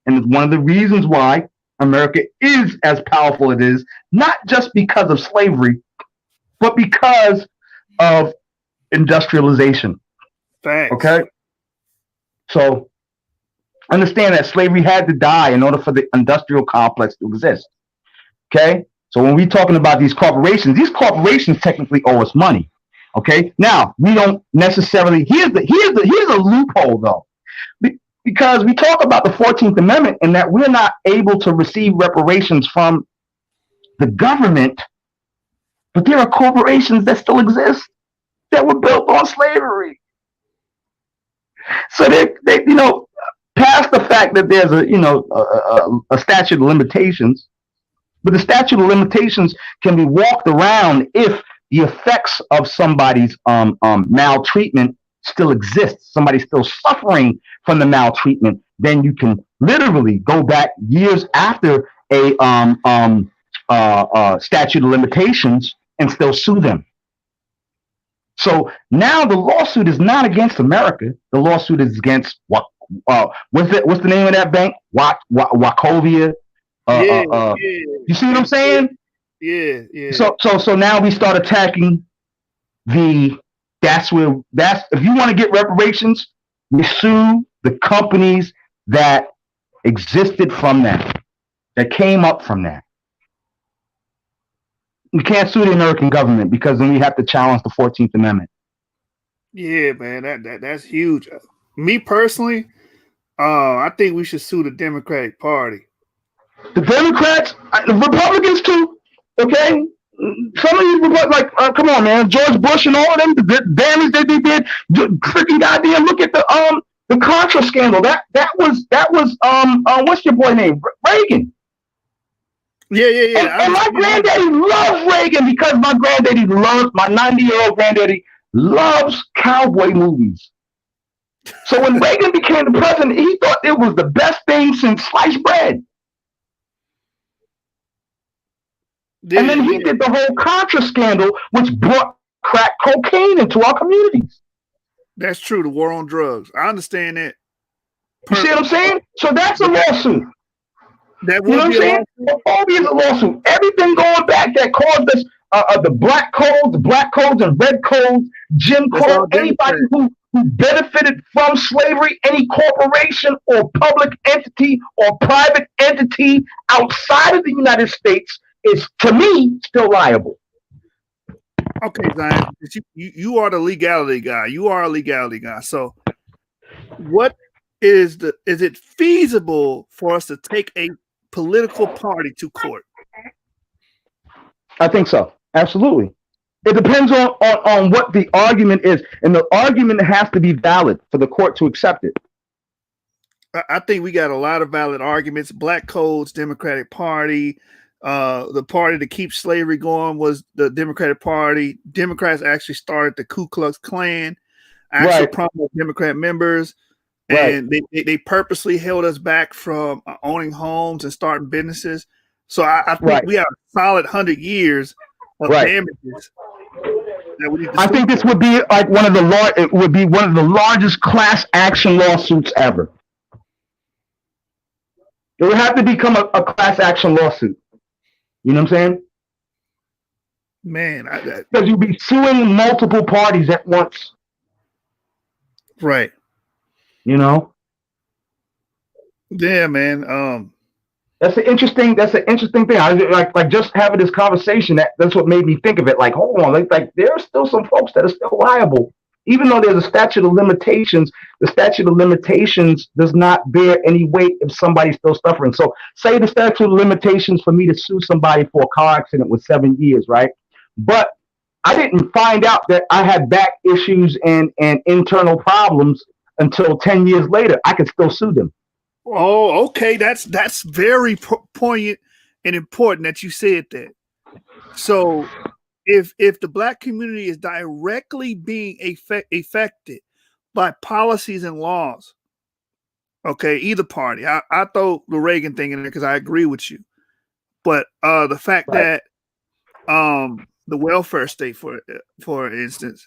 And it's one of the reasons why America is as powerful it is, not just because of slavery, but because of industrialization. Thanks. Okay? So understand that slavery had to die in order for the industrial complex to exist. Okay? So when we're talking about these corporations technically owe us money. Okay? Now, we don't necessarily here's a loophole though. Because we talk about the 14th Amendment and that we're not able to receive reparations from the government, but there are corporations that still exist that were built on slavery. So they past the fact that there's a statute of limitations, but the statute of limitations can be walked around if the effects of somebody's maltreatment still exists. Somebody's still suffering from the maltreatment. Then you can literally go back years after a statute of limitations and still sue them. So now the lawsuit is not against America. The lawsuit is against what's the name of that bank? Wachovia. You see what I'm saying? Yeah, yeah. So now we start attacking if you want to get reparations, we sue the companies that existed from that came up from that. We can't sue the American government because then we have to challenge the 14th Amendment. Yeah, man, that's huge. Me personally, I think we should sue the Democratic Party. The Democrats, the Republicans too. Okay, some of these come on, man, George Bush and all of them, the damage that they did, freaking goddamn. Look at the Contra scandal. That was what's your boy name? Reagan. Yeah. And my granddaddy loves Reagan because my 90-year-old granddaddy loves cowboy movies. So when Reagan became the president, he thought it was the best thing since sliced bread. And then he did the whole Contra scandal, which brought crack cocaine into our communities. That's true. The war on drugs. I understand that. You see what I'm saying? So that's a lawsuit. That you know what I'm saying? Homophobia is a lawsuit. Everything going back that caused us the black codes and red codes, Jim Crow, anybody who benefited from slavery, any corporation or public entity or private entity outside of the United States is, to me, still liable. Okay, Zion, you are the legality guy. You are a legality guy. So what is it feasible for us to take a political party to court? I think so. Absolutely. It depends on what the argument is. And the argument has to be valid for the court to accept it. I think we got a lot of valid arguments. Black codes, Democratic Party. The party to keep slavery going was the Democratic Party. Democrats actually started the Ku Klux Klan, actually prominent Democrat members, and they purposely held us back from owning homes and starting businesses. So I think we have a solid 100 years of damages. I think this would be like one of the largest class action lawsuits ever. It would have to become a class action lawsuit. You know what I'm saying? Man, because you'd be suing multiple parties at once. Right. You know? Yeah, man. That's an interesting thing. I like just having this conversation. That's what made me think of it. Like, hold on, like there are still some folks that are still liable, even though there's a statute of limitations. The statute of limitations does not bear any weight if somebody's still suffering. So, say the statute of limitations for me to sue somebody for a car accident was 7 years, right? But I didn't find out that I had back issues and internal problems until 10 years later. I could still sue them. Oh, okay. That's very poignant and important that you said that. So if the Black community is directly being affected by policies and laws, okay, either party, I throw the Reagan thing in there because I agree with you. But the fact that the welfare state, for instance,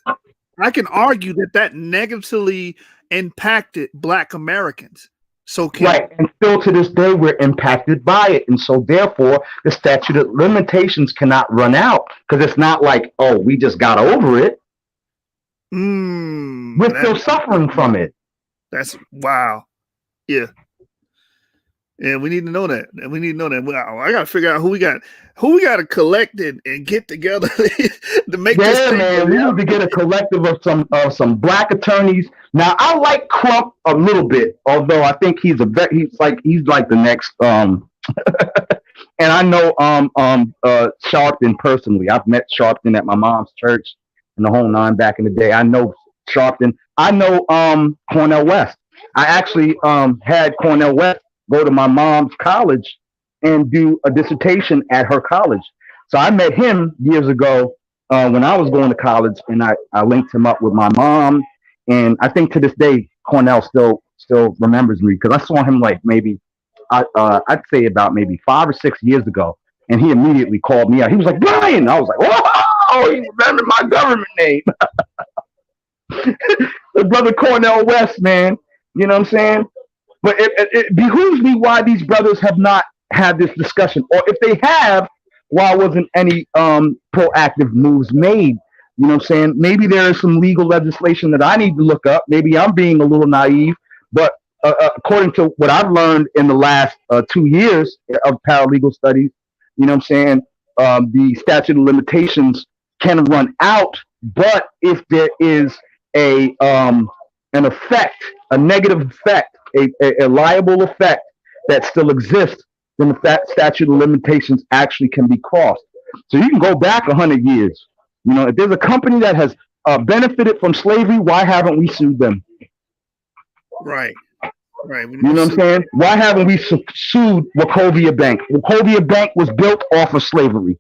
I can argue that negatively impacted Black Americans. So right, and still to this day we're impacted by it, and so therefore the statute of limitations cannot run out because it's not like, oh, we just got over it. We're still suffering from it. That's wow. Yeah. Yeah, we need to know that. We need to know that. Wow, I gotta figure out who we got to collect and get together to make this thing. Man, we need to get a collective of some Black attorneys. Now, I like Crump a little bit, although I think he's like the next and I know Sharpton personally. I've met Sharpton at my mom's church and the whole nine back in the day. I know Sharpton. I know Cornel West. I actually had Cornel West go to my mom's college and do a dissertation at her college. So I met him years ago when I was going to college, and I linked him up with my mom. And I think to this day, Cornell still remembers me because I saw him like maybe, I'd say about maybe 5 or 6 years ago. And he immediately called me out. He was like, Brian. I was like, oh, he remembered my government name. The brother Cornel West, man. You know what I'm saying? But it behooves me why these brothers have not had this discussion, or if they have, why wasn't any proactive moves made? You know what I'm saying? Maybe there is some legal legislation that I need to look up. Maybe I'm being a little naive, but according to what I've learned in the last 2 years of paralegal studies, you know what I'm saying? The statute of limitations can run out, but if there is an effect, a negative effect, a liable effect that still exists, then the statute of limitations actually can be crossed. So you can go back 100 years. You know, if there's a company that has benefited from slavery, why haven't we sued them? Right. You know what I'm saying? Why haven't we sued Wachovia Bank? Wachovia Bank was built off of slavery.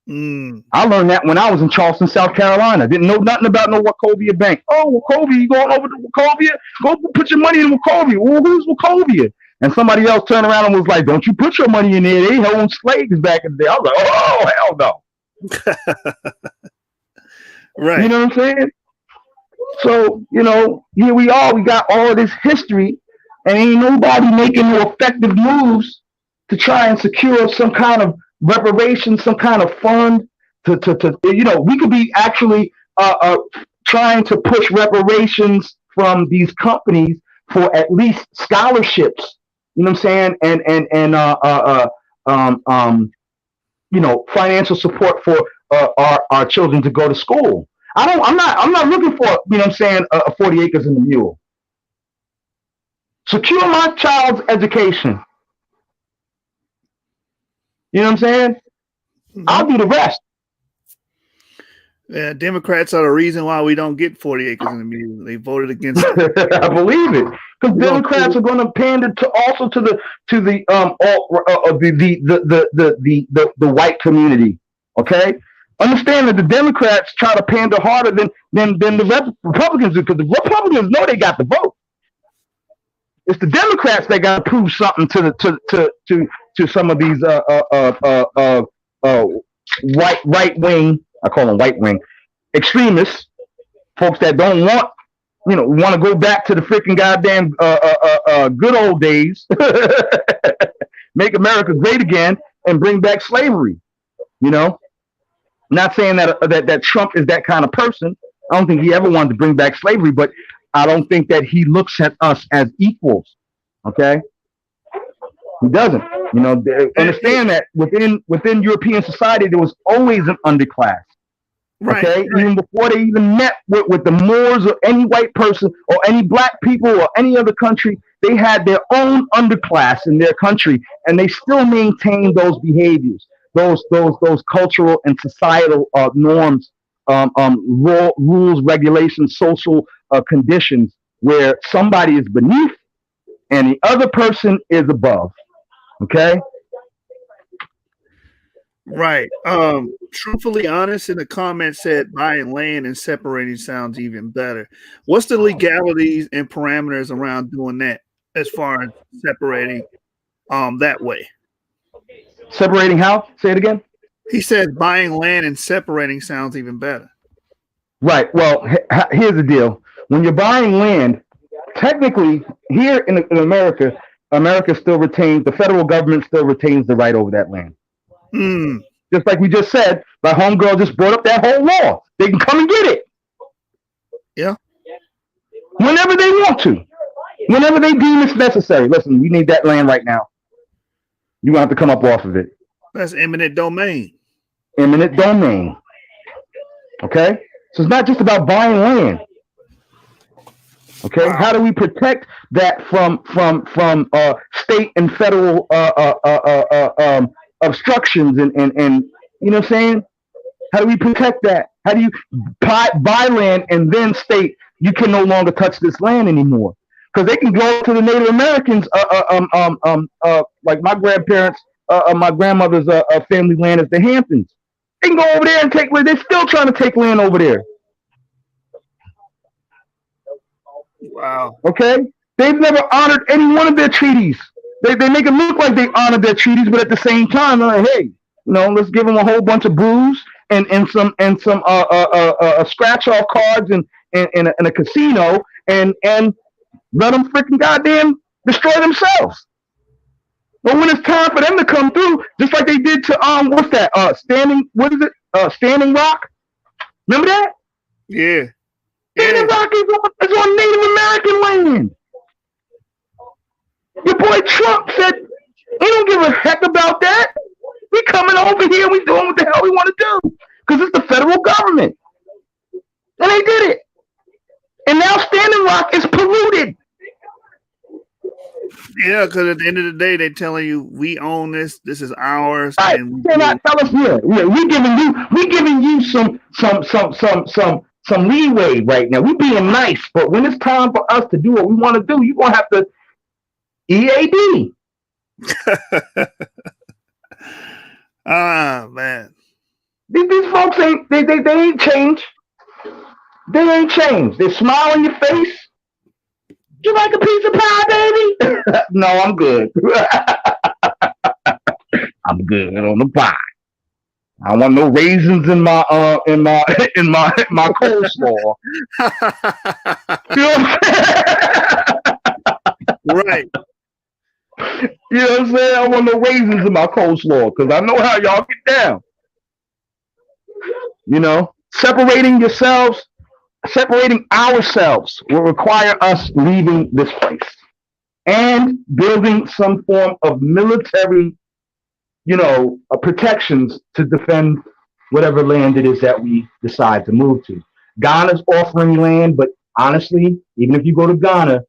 I learned that when I was in Charleston, South Carolina. Didn't know nothing about no Wachovia Bank. Oh, Wachovia, you going over to Wachovia? Go put your money in Wachovia. Well, who's Wachovia? And somebody else turned around and was like, don't you put your money in there. They owned slaves back in the day. I was like, oh, hell no. Right. You know what I'm saying? So, you know, here we are. We got all of this history, and ain't nobody making no effective moves to try and secure some kind of reparations, some kind of fund to you know, we could be actually trying to push reparations from these companies for at least scholarships, you know what I'm saying, and you know, financial support for our children to go to school. I'm not looking for, you know what I'm saying, 40 acres and a mule. Secure my child's education. You know what I'm saying? I'll do the rest. Yeah, Democrats are the reason why we don't get 40 acres in the mule. They voted against it. I believe it, because Democrats are going to pander to the white community. Okay, understand that the Democrats try to pander harder than the Republicans do, because the Republicans know they got the vote. It's the Democrats that got to prove something to some of these right wing, I call them white wing extremists, folks that don't want, you know, want to go back to the freaking goddamn good old days, make America great again, and bring back slavery. You know, not saying that Trump is that kind of person. I don't think he ever wanted to bring back slavery, but I don't think that he looks at us as equals. Okay, he doesn't. You know, understand that within European society there was always an underclass. Right, okay, right. Even before they even met with the Moors or any white person or any black people or any other country, they had their own underclass in their country, and they still maintained those behaviors, those cultural and societal norms, rules, regulations, social conditions, where somebody is beneath and the other person is above. Okay. Right. Truthfully honest in the comments said buying land and separating sounds even better. What's the legalities and parameters around doing that as far as separating that way? Separating how? Say it again. He said buying land and separating sounds even better. Right. Well, here's the deal. When you're buying land, technically here in America, America still retains, the federal government still retains the right over that land. Just like we just said, my homegirl just brought up that whole law. They can come and get it. Yeah. Whenever they want to. Whenever they deem it's necessary. Listen, we need that land right now. You're going to have to come up off of it. That's eminent domain. Eminent domain. Okay? So it's not just about buying land. Okay? Wow. How do we protect that from state and federal obstructions and you know what I'm saying? How do we protect that? How do you buy land and then state you can no longer touch this land anymore? Because they can go to the Native Americans, like my grandparents, my grandmother's family land is the Hamptons. They can go over there and take land. They're still trying to take land over there. Wow. Okay? They've never honored any one of their treaties. They make it look like they honored their treaties, but at the same time, they're like, hey, you know, let's give them a whole bunch of brews and some scratch off cards and a casino and let them freaking goddamn destroy themselves. But when it's time for them to come through, just like they did to what's that? Standing Rock? Remember that? Yeah. Standing Rock is on Native American land. Your boy Trump said he don't give a heck about that. We coming over here, we doing what the hell we want to do. Because it's the federal government. And they did it. And now Standing Rock is polluted. Yeah, because at the end of the day, they're telling you we own this. This is ours. Right. And They're not tell us we giving you some leeway right now. We being nice, but when it's time for us to do what we want to do, you're gonna have to EAD. Man. These folks ain't they ain't changed. They ain't changed. They smile in your face. You like a piece of pie, baby? No, I'm good. I'm good on the pie. I don't want no raisins in my coleslaw. You know what I'm saying? Right. You know what I'm saying? I don't want no raisins in my coleslaw because I know how y'all get down. You know, separating ourselves will require us leaving this place and building some form of military, protections to defend whatever land it is that we decide to move to. Ghana's offering land, but honestly, even if you go to Ghana,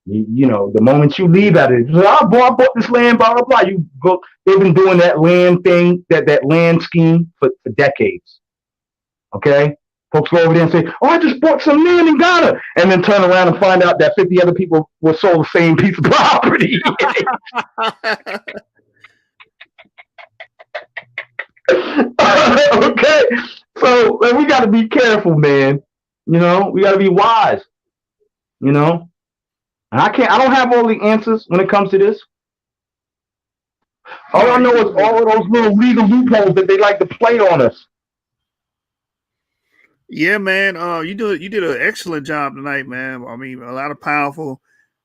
the moment you leave out of it, I bought this land, blah, blah, blah. You go, they've been doing that land thing, that land scheme for decades. Okay? Folks go over there and say, oh, I just bought some land in Ghana. And then turn around and find out that 50 other people were sold the same piece of property. Okay? So we got to be careful, man. We got to be wise. And I don't have all the answers when it comes to this. All I know is all of those little legal loopholes that they like to play on us. Yeah, man. You did an excellent job tonight, man. I mean, a lot of powerful.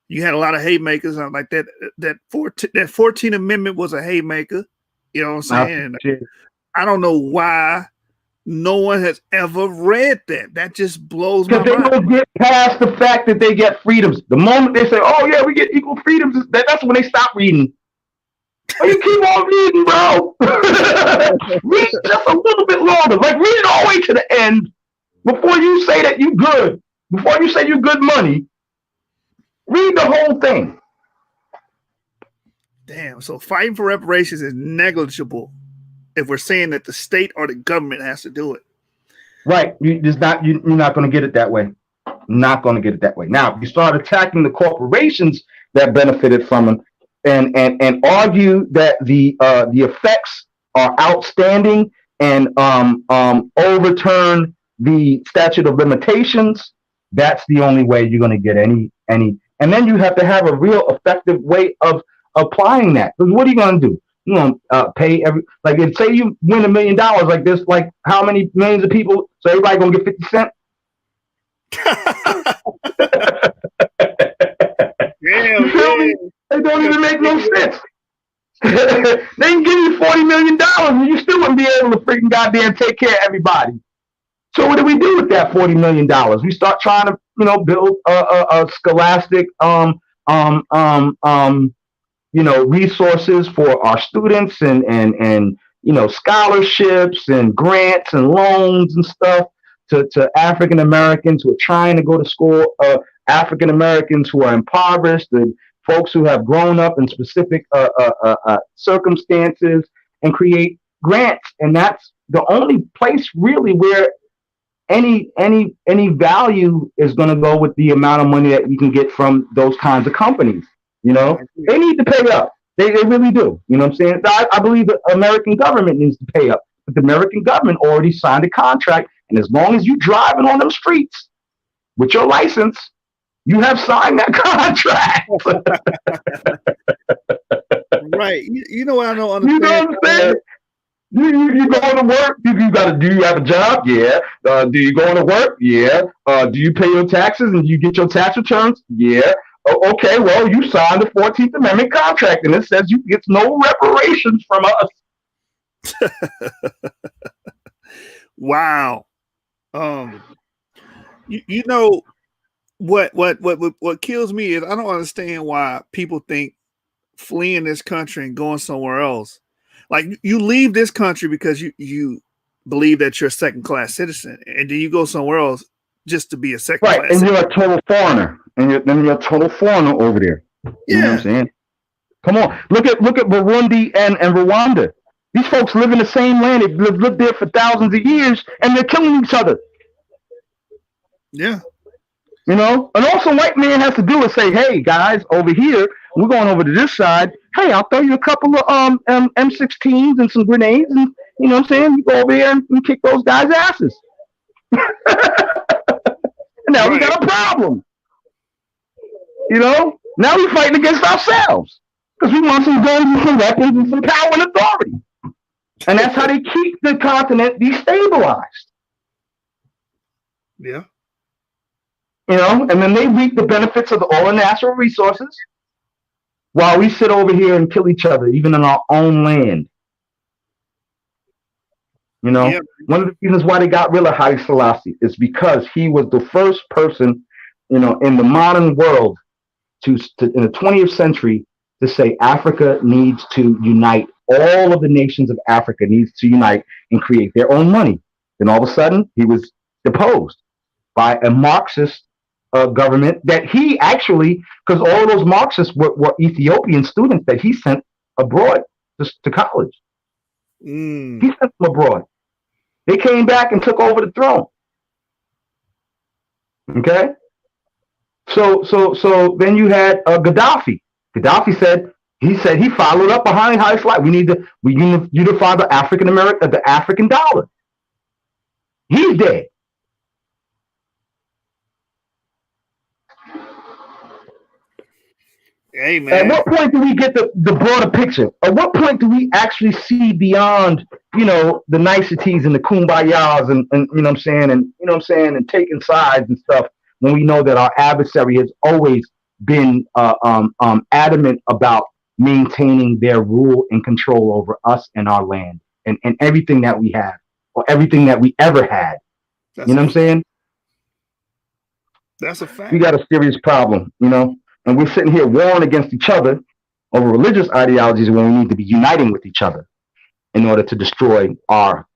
You had a lot of haymakers. Like that 14th Amendment was a haymaker. You know what I'm saying? I don't know why no one has ever read that. That just blows my mind. Because they don't get past the fact that they get freedoms. The moment they say, "Oh yeah, we get equal freedoms," that's when they stop reading. Oh, you keep on reading, bro. Read just a little bit longer. Like read it all the way to the end. Before you say that you good, before you say you good money, read the whole thing. Damn. So fighting for reparations is negligible if we're saying that the state or the government has to do it. Right. You're not going to get it that way. Not going to get it that way. Now, you start attacking the corporations that benefited from them and argue that the effects are outstanding and overturn the statute of limitations. That's the only way you're going to get any, and then you have to have a real effective way of applying that. Because what are you going to do? pay every, like, if say you win $1 million, like this, like how many millions of people? So everybody gonna get 50 cents. You feel me? It don't even make no sense. They can give you $40 million and you still wouldn't be able to freaking goddamn take care of everybody. So what do we do with that $40 million? We start trying to, build a scholastic, resources for our students and scholarships and grants and loans and stuff to African Americans who are trying to go to school, African Americans who are impoverished, and folks who have grown up in specific circumstances, and create grants. And that's the only place really where any value is going to go, with the amount of money that you can get from those kinds of companies. They need to pay up. They really do. You know what I'm saying? I believe the American government needs to pay up, but the American government already signed a contract, and as long as you driving on them streets with your license, you have signed that contract. Right. You know what I don't understand? You know what I'm saying? You going to work? Do you have a job? Yeah. Do you go to work? Yeah. Do you pay your taxes and do you get your tax returns? Yeah. Okay, well, you signed the 14th Amendment contract, and it says you get no reparations from us. Wow. What kills me is I don't understand why people think fleeing this country and going somewhere else. Like, you leave this country because you believe that you're a second-class citizen, and then you go somewhere else just to be a second-class citizen. Right, and you're a total foreigner. And you're a total foreigner over there. You know what I'm saying? Come on. Look at Burundi and Rwanda. These folks live in the same land. They've lived there for thousands of years, and they're killing each other. Yeah. And all some white man has to do is say, hey, guys, over here, we're going over to this side. Hey, I'll throw you a couple of M16s and some grenades, and you know what I'm saying? You go over here and kick those guys' asses. And now we got a problem. Now we're fighting against ourselves because we want some guns and some weapons and some power and authority. And that's how they keep the continent destabilized. Yeah. And then they reap the benefits of all the natural resources while we sit over here and kill each other, even in our own land. One of the reasons why they got rid of Haile Selassie is because he was the first person, in the modern world in the 20th century to say Africa needs to unite. All of the nations of Africa needs to unite and create their own money. Then all of a sudden, he was deposed by a Marxist government that he actually, because all of those Marxists were Ethiopian students that he sent abroad to college. He sent them abroad. They came back and took over the throne. Okay? So then you had Gaddafi. Gaddafi said he followed up behind Haile Selassie. We unify the African dollar. He's dead. Hey, man. At what point do we get the broader picture? At what point do we actually see beyond, the niceties and the kumbayas and you know what I'm saying, and taking sides and stuff, when we know that our adversary has always been adamant about maintaining their rule and control over us and our land and everything that we have or everything that we ever had. What I'm saying? That's a fact. We got a serious problem, and we're sitting here warring against each other over religious ideologies when we need to be uniting with each other in order to destroy our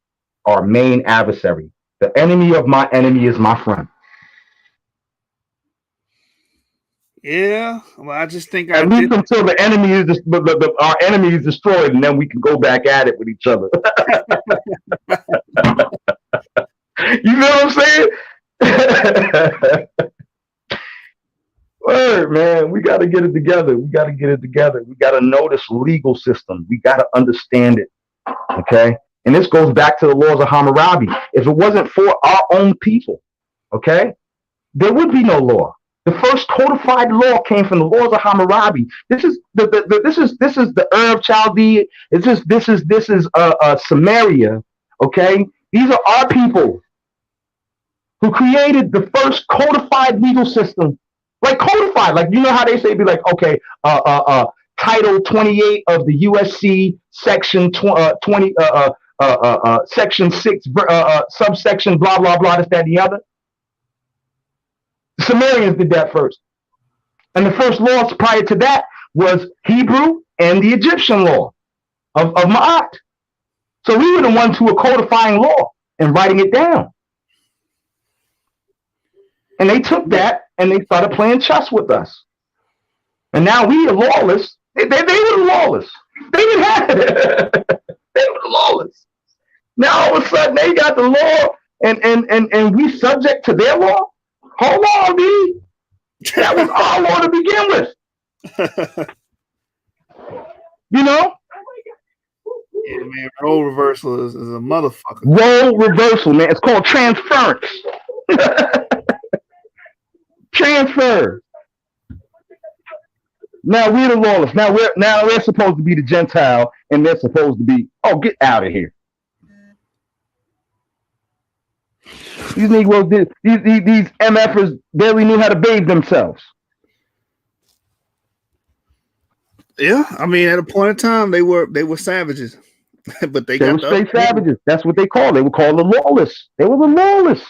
main adversary. The enemy of my enemy is my friend. Yeah, well, I just think at least until the enemy is our enemy is destroyed, and then we can go back at it with each other. You know what I'm saying? Word, man, we got to get it together. We got to know this legal system. We got to understand it. Okay, and this goes back to the laws of Hammurabi. If it wasn't for our own people, okay, there would be no law. The first codified law came from the laws of Hammurabi. This is the Ur of Chaldea. This is Samaria. Okay, these are our people who created the first codified legal system. Like codified, like you know how they say, be like, okay, Title 28 of the USC, Section 20, Section 6, subsection, blah blah blah, this, that, and the other. The Sumerians did that first. And the first laws prior to that was Hebrew and the Egyptian law of Ma'at. So we were the ones who were codifying law and writing it down. And they took that and they started playing chess with us. And now we are lawless. They were lawless. They didn't have it. They were lawless. Now all of a sudden they got the law and we subject to their law. Hold on, B. That was our law to begin with. You know? Yeah, man, role reversal is a motherfucker. Role reversal, man. It's called transference. Transfer. Now we're the lawless. Now we're supposed to be the Gentile, and they're supposed to be, oh, get out of here. These Negroes did these MFers barely knew how to bathe themselves. Yeah, I mean, at a point in time, they were savages, but they were straight savages. That's what they called. They were called the lawless. They were the lawless.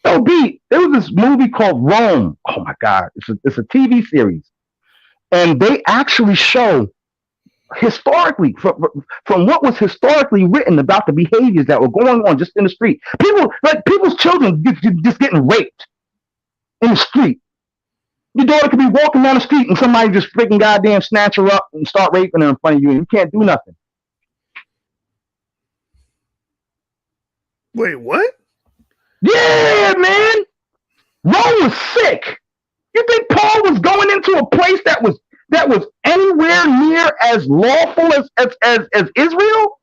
Yo, B, there was this movie called Rome. Oh my God, it's a TV series, and they actually show historically from what was historically written about the behaviors that were going on just in the street. People's children just getting raped in the street. Your daughter could be walking down the street and somebody just freaking goddamn snatch her up and start raping her in front of you, and you can't do nothing. Wait, what? Yeah, man. Rome was sick. You think Paul was going into a place that was anywhere near as lawful as Israel?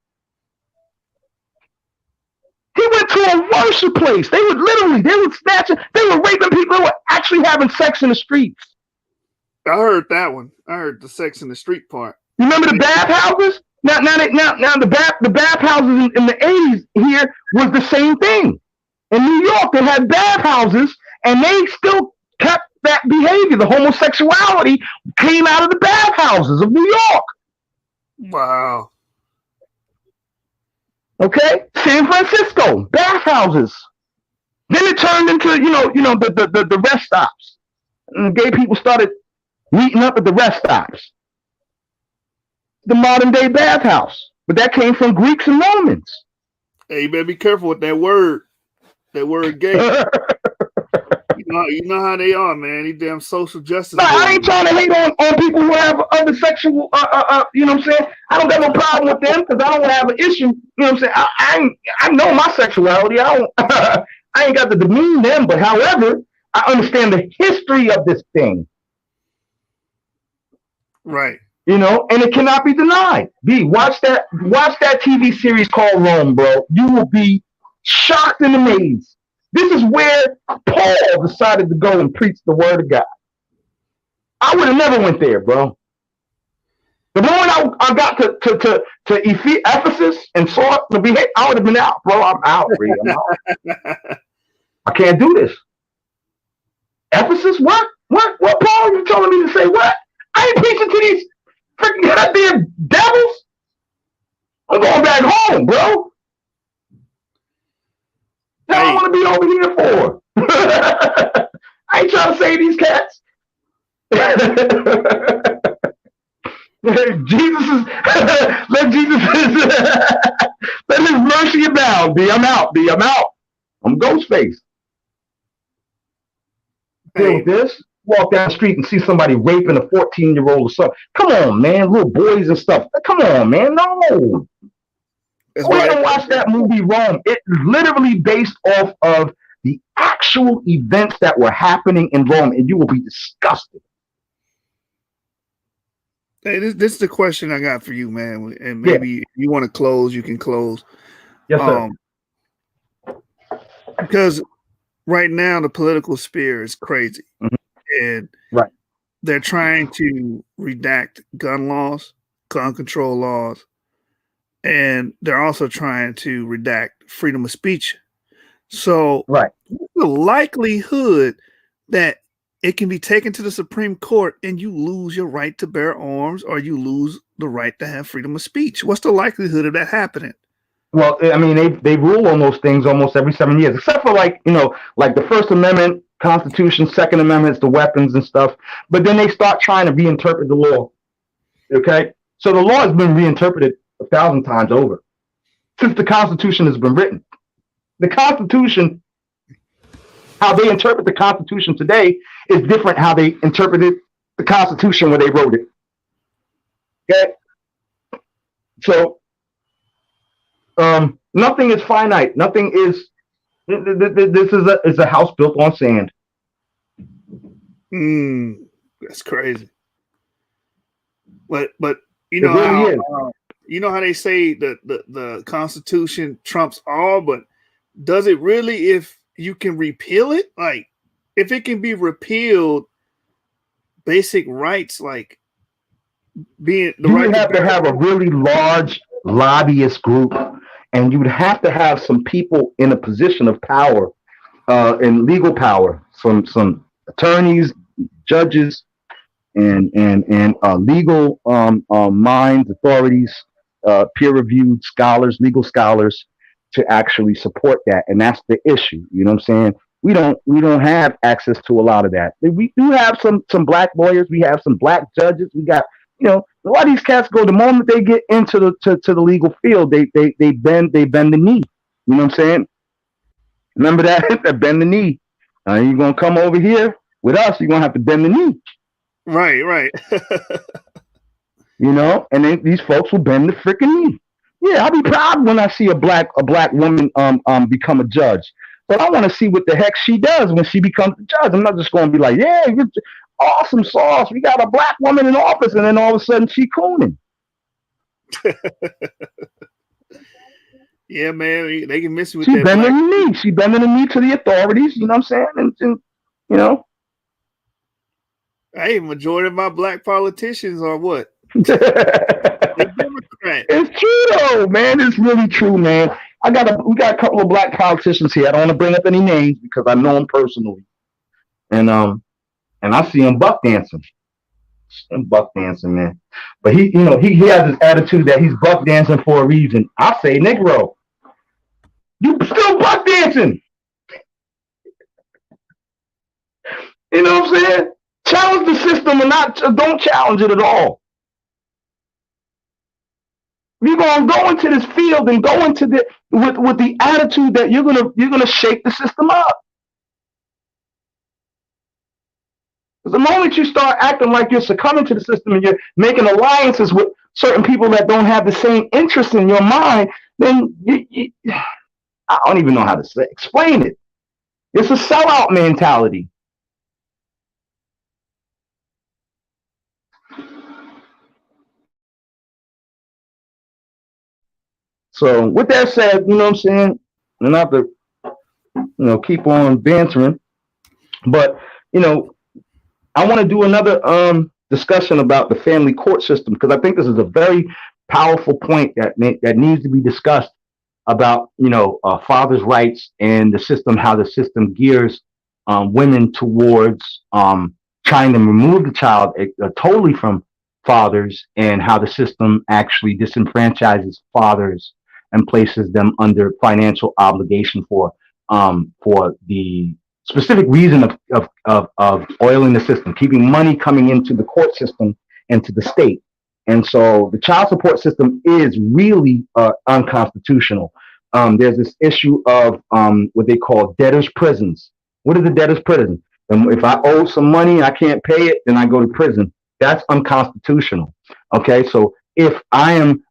He went to a worse place. They were snatching, they were raping people, they were actually having sex in the streets. I heard that one. I heard the sex in the street part. You remember the bathhouses? Now the bathhouses in the 80s here was the same thing. In New York, they had bathhouses and they still kept that behavior. The homosexuality came out of the bathhouses of New York. Wow. Okay, San Francisco, bathhouses. Then it turned into the rest stops. And the gay people started meeting up at the rest stops. The modern day bathhouse, but that came from Greeks and Romans. Hey, you better be careful with that word. That word gay. You know how they are, man. These damn social justice. No, I ain't trying to hate on people who have other sexual, you know what I'm saying? I don't got no problem with them because I don't have an issue. You know what I'm saying? I know my sexuality. I ain't got to demean them, but however, I understand the history of this thing. Right. You know, and it cannot be denied. B, watch that TV series called Rome, bro. You will be shocked and amazed. This is where Paul decided to go and preach the word of God. I would have never went there, bro. The moment I got to Ephesus and saw the behavior, I would have been out, bro. I'm out, bro. I'm out. I can't do this. Ephesus? What? Paul, you telling me to say what? I ain't preaching to these freaking goddamn devils. I'm going back home, bro. What I want to be over here for? I ain't trying to save these cats. Let his mercy abound, B. I'm out, B. I'm out. I'm Ghostface. Deal with this. Walk down the street and see somebody raping a 14-year-old or something. Come on, man. Little boys and stuff. Come on, man. No. Go ahead and watch that movie Rome. It's literally based off of the actual events that were happening in Rome, and you will be disgusted. Hey, this is the question I got for you, man. And maybe if you want to close, you can close. Yes, sir. Because right now the political sphere is crazy. Mm-hmm. and Right. they're trying to redact gun laws, gun control laws, and they're also trying to redact freedom of speech. So, Right. the likelihood that it can be taken to the Supreme Court and you lose your right to bear arms or you lose the right to have freedom of speech. What's the likelihood of that happening? Well, I mean, they rule on those things almost every 7 years, except for like the First Amendment, Constitution, Second Amendments, the weapons and stuff. But then they start trying to reinterpret the law. Okay, so the law has been reinterpreted 1,000 times over since the Constitution has been written. The Constitution, how they interpret the Constitution today, is different how they interpreted the Constitution when they wrote it. Okay, so nothing is finite. Nothing is. This is a house built on sand. That's crazy. But you know really how you know how they say the Constitution trumps all, but does it really? If you can repeal it, like if it can be repealed, basic rights like being the you right would have to have a really large lobbyist group, and you would have to have some people in a position of power, and legal power, some attorneys, judges, and legal minds, authorities, peer-reviewed scholars, legal scholars, to actually support that. And that's the issue. You know what I'm saying? We don't have access to a lot of that. We do have some black lawyers. We have some black judges. We got, a lot of these cats go, the moment they get into the legal field, they bend the knee. You know what I'm saying? Remember that bend the knee. You're gonna come over here with us. You're gonna have to bend the knee. Right. And then these folks will bend the freaking knee. Yeah, I'll be proud when I see a black woman become a judge. But I want to see what the heck she does when she becomes a judge. I'm not just going to be like, yeah, you're awesome sauce. We got a black woman in office, and then all of a sudden she cooning. Yeah, man, they can miss you with she that. Bending the knee. She bending the knee to the authorities. You know what I'm saying? And Hey, majority of my black politicians are what? They're Democrat. It's true though, man. It's really true, man. We got a couple of black politicians here. I don't want to bring up any names because I know them personally, and I see him buck dancing. Man. But he has this attitude that he's buck dancing for a reason. I say, Negro, you still buck dancing. You know what I'm saying? Challenge the system and don't challenge it at all. You're gonna go into this field and go into with the attitude that you're gonna shake the system up. Because the moment you start acting like you're succumbing to the system and you're making alliances with certain people that don't have the same interests in your mind, then I don't even know how to explain it. It's a sellout mentality. So with that said, you know what I'm saying? And not to, keep on bantering, but, I want to do another discussion about the family court system, because I think this is a very powerful point that needs to be discussed about, fathers' rights and the system, how the system gears women towards trying to remove the child totally from fathers, and how the system actually disenfranchises fathers and places them under financial obligation for the specific reason of oiling the system, keeping money coming into the court system and to the state. And so the child support system is really unconstitutional. There's this issue of what they call debtor's prisons. What is a debtor's prison? And if I owe some money and I can't pay it, then I go to prison. That's unconstitutional. Okay, so if I am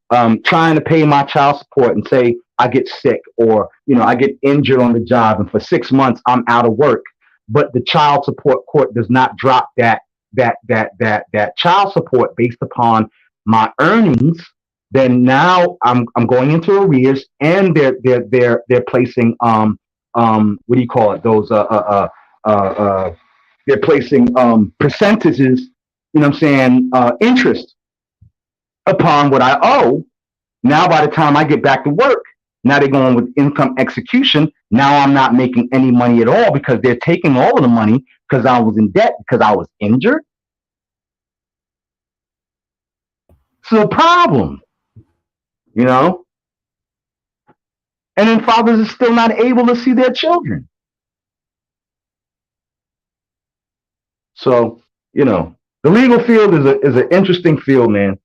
trying to pay my child support and say I get sick, or I get injured on the job, and for 6 months I'm out of work, but the child support court does not drop that child support based upon my earnings, then now I'm going into arrears, and they're placing what do you call it, those they're placing percentages, you know what I'm saying, interest upon what I owe. Now, by the time I get back to work, now they're going with income execution. Now I'm not making any money at all because they're taking all of the money because I was in debt because I was injured. It's a problem, you know? And then fathers are still not able to see their children. So, you know, the legal field is an interesting field, man.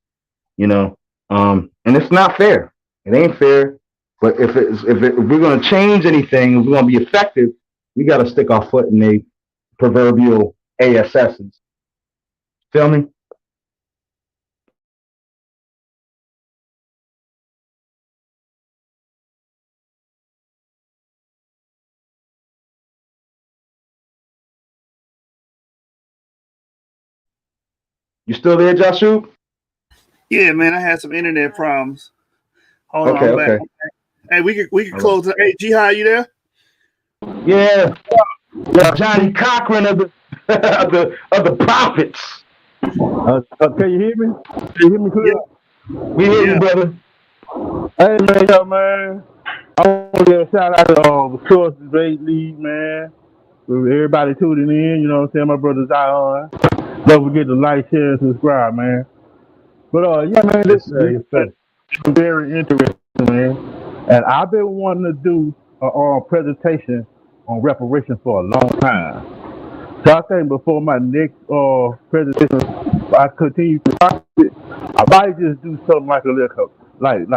You know, and it's not fair. It ain't fair. But if we're gonna change anything, if we're gonna be effective, we gotta stick our foot in the proverbial ASSs. Feel me? You still there, Joshua? Yeah, man, I had some internet problems. Hold on, I'm back. Okay. Hey, we can close it. Hey, Jihad, you there? Yeah. Johnny Cochran of the of the prophets. Can you hear me? Can you hear me clear? Yeah. We hear you, brother. Hey man, yo man. I want to give a shout out to the Sources Great League, man. With everybody tuning in, you know what I'm saying? My brother Zion. Don't forget to like, share, and subscribe, man. But yeah, man, this is very interesting, man. And I've been wanting to do a presentation on reparations for a long time. So I think before my next presentation, I continue to talk it. I might just do something like a little, like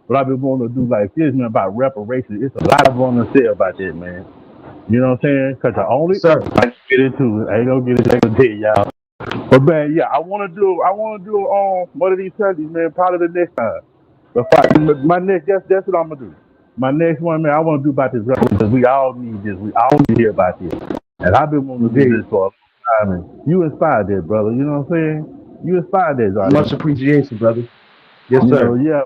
what I've been wanting to do, like this, man, about reparations. It's a lot I want to say about that, man. You know what I'm saying? Because the only I get into it, I ain't gonna get into it today, y'all. But man, yeah, I want to do one of these Sundays, man. Probably the next time. But my next, that's what I'm gonna do. My next one, man, I want to do about this reparations. We all need this. We all need to hear about this. And I've been wanting to do this for a long time. And you inspired that, brother. You know what I'm saying? You inspired that, Zion. Much appreciation, brother. Yes, You sir. know,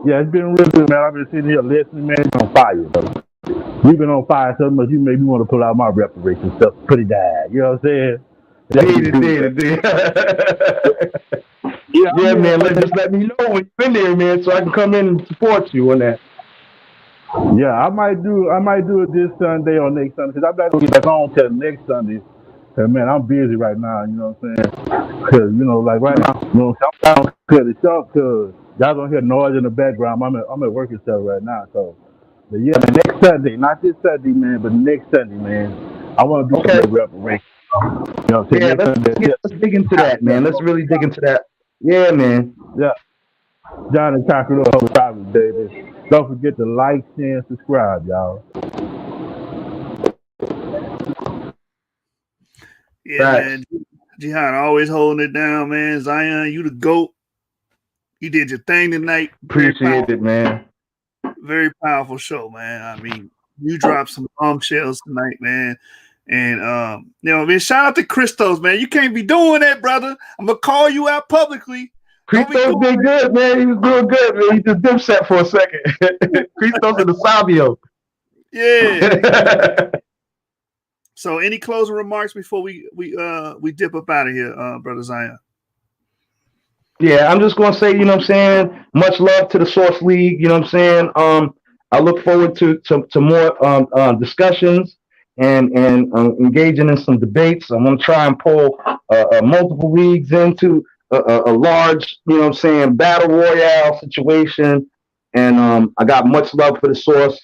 yeah, it's been real good, man. I've been sitting here listening, man. It's on fire, brother. You've been on fire so much, you made me want to pull out my reparations stuff, put it down. You know what I'm saying? Indeed. Yeah, man. Just let me know when you're in there, man, so I can come in and support you on that. Yeah, I might do it this Sunday or next Sunday because I'm not gonna get back on till next Sunday. Cause man, I'm busy right now. You know what I'm saying? Cause you know, like right now, you know, I'm trying to cut it short because y'all gonna hear noise in the background. I'm at work and stuff right now. So, but yeah, man, next Sunday, not this Sunday, man, but next Sunday, man, I want to do some reparations. You know what I'm saying? Yeah, let's dig into that, man. Let's really dig into that. Yeah, man. Yeah. Johnny Cochran, baby. Don't forget to like, share, and subscribe, y'all. Yeah, man. Jihad always holding it down, man. Zion, you the GOAT. You did your thing tonight. Appreciate it, man. Very powerful show, man. I mean, you dropped some bombshells tonight, man. And you know, man, shout out to Christos, man. You can't be doing that, brother. I'm gonna call you out publicly. Christos did good, man. He was doing good, man. He just dipset for a second. Christos and the Savio. Yeah. So, any closing remarks before we dip up out of here, brother Zion? Yeah, I'm just gonna say, you know what I'm saying, much love to the Source League. You know what I'm saying. I look forward to more discussions and engaging in some debates. I'm gonna try and pull multiple leagues into a large, you know what I'm saying, battle royale situation. And I got much love for the Source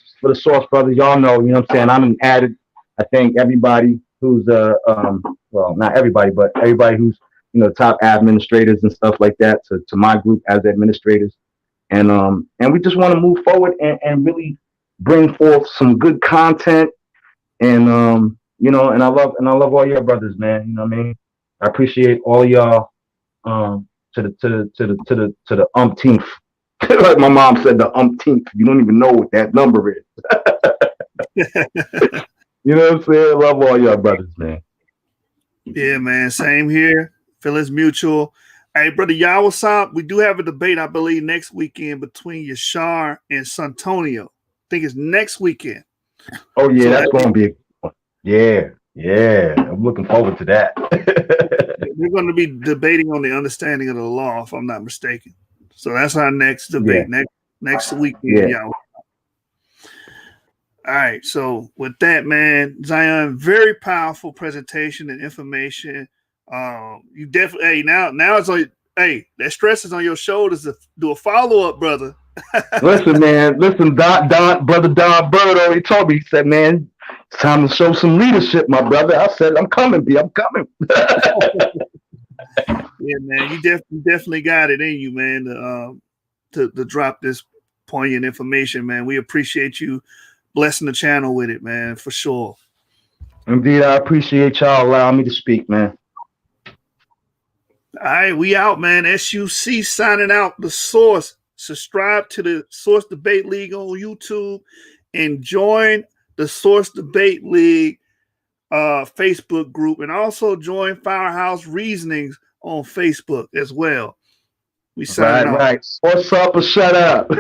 brothers. Y'all know, you know what I'm saying, I'm added. I think everybody who's well, not everybody, but everybody who's, you know, top administrators and stuff like that to my group as administrators. And we just want to move forward and really bring forth some good content. And you know, and I love all your brothers, man. You know what I mean? I appreciate all y'all to the umpteenth. Like my mom said, the umpteenth. You don't even know what that number is. You know what I'm saying? Love all y'all brothers, man. Yeah, man. Same here. Feelings mutual. Hey, brother Yawasop, we do have a debate, I believe, next weekend between Yashar and Santonio. I think it's next weekend. Oh, yeah, so that's going to be a good one. Yeah. Yeah, I'm looking forward to that. We're going to be debating on the understanding of the law, if I'm not mistaken. So that's our next debate next weekend, y'all. All right. So with that, man, Xion, very powerful presentation and information. You definitely now it's like, hey, that stress is on your shoulders to do a follow-up, brother. Listen, man. Listen, brother Don Bird already told me. He said, man, it's time to show some leadership, my brother. I said, I'm coming, B. I'm coming. Yeah, man, you definitely got it in you, man, to drop this poignant information, man. We appreciate you blessing the channel with it, man, for sure. Indeed, I appreciate y'all allowing me to speak, man. All right, we out, man. SUC signing out. The Source. Subscribe to the Source Debate League on YouTube and join the Source Debate League Facebook group, and also join Firehouse Reasonings on Facebook as well. We signing off. Right. What's up or shut up?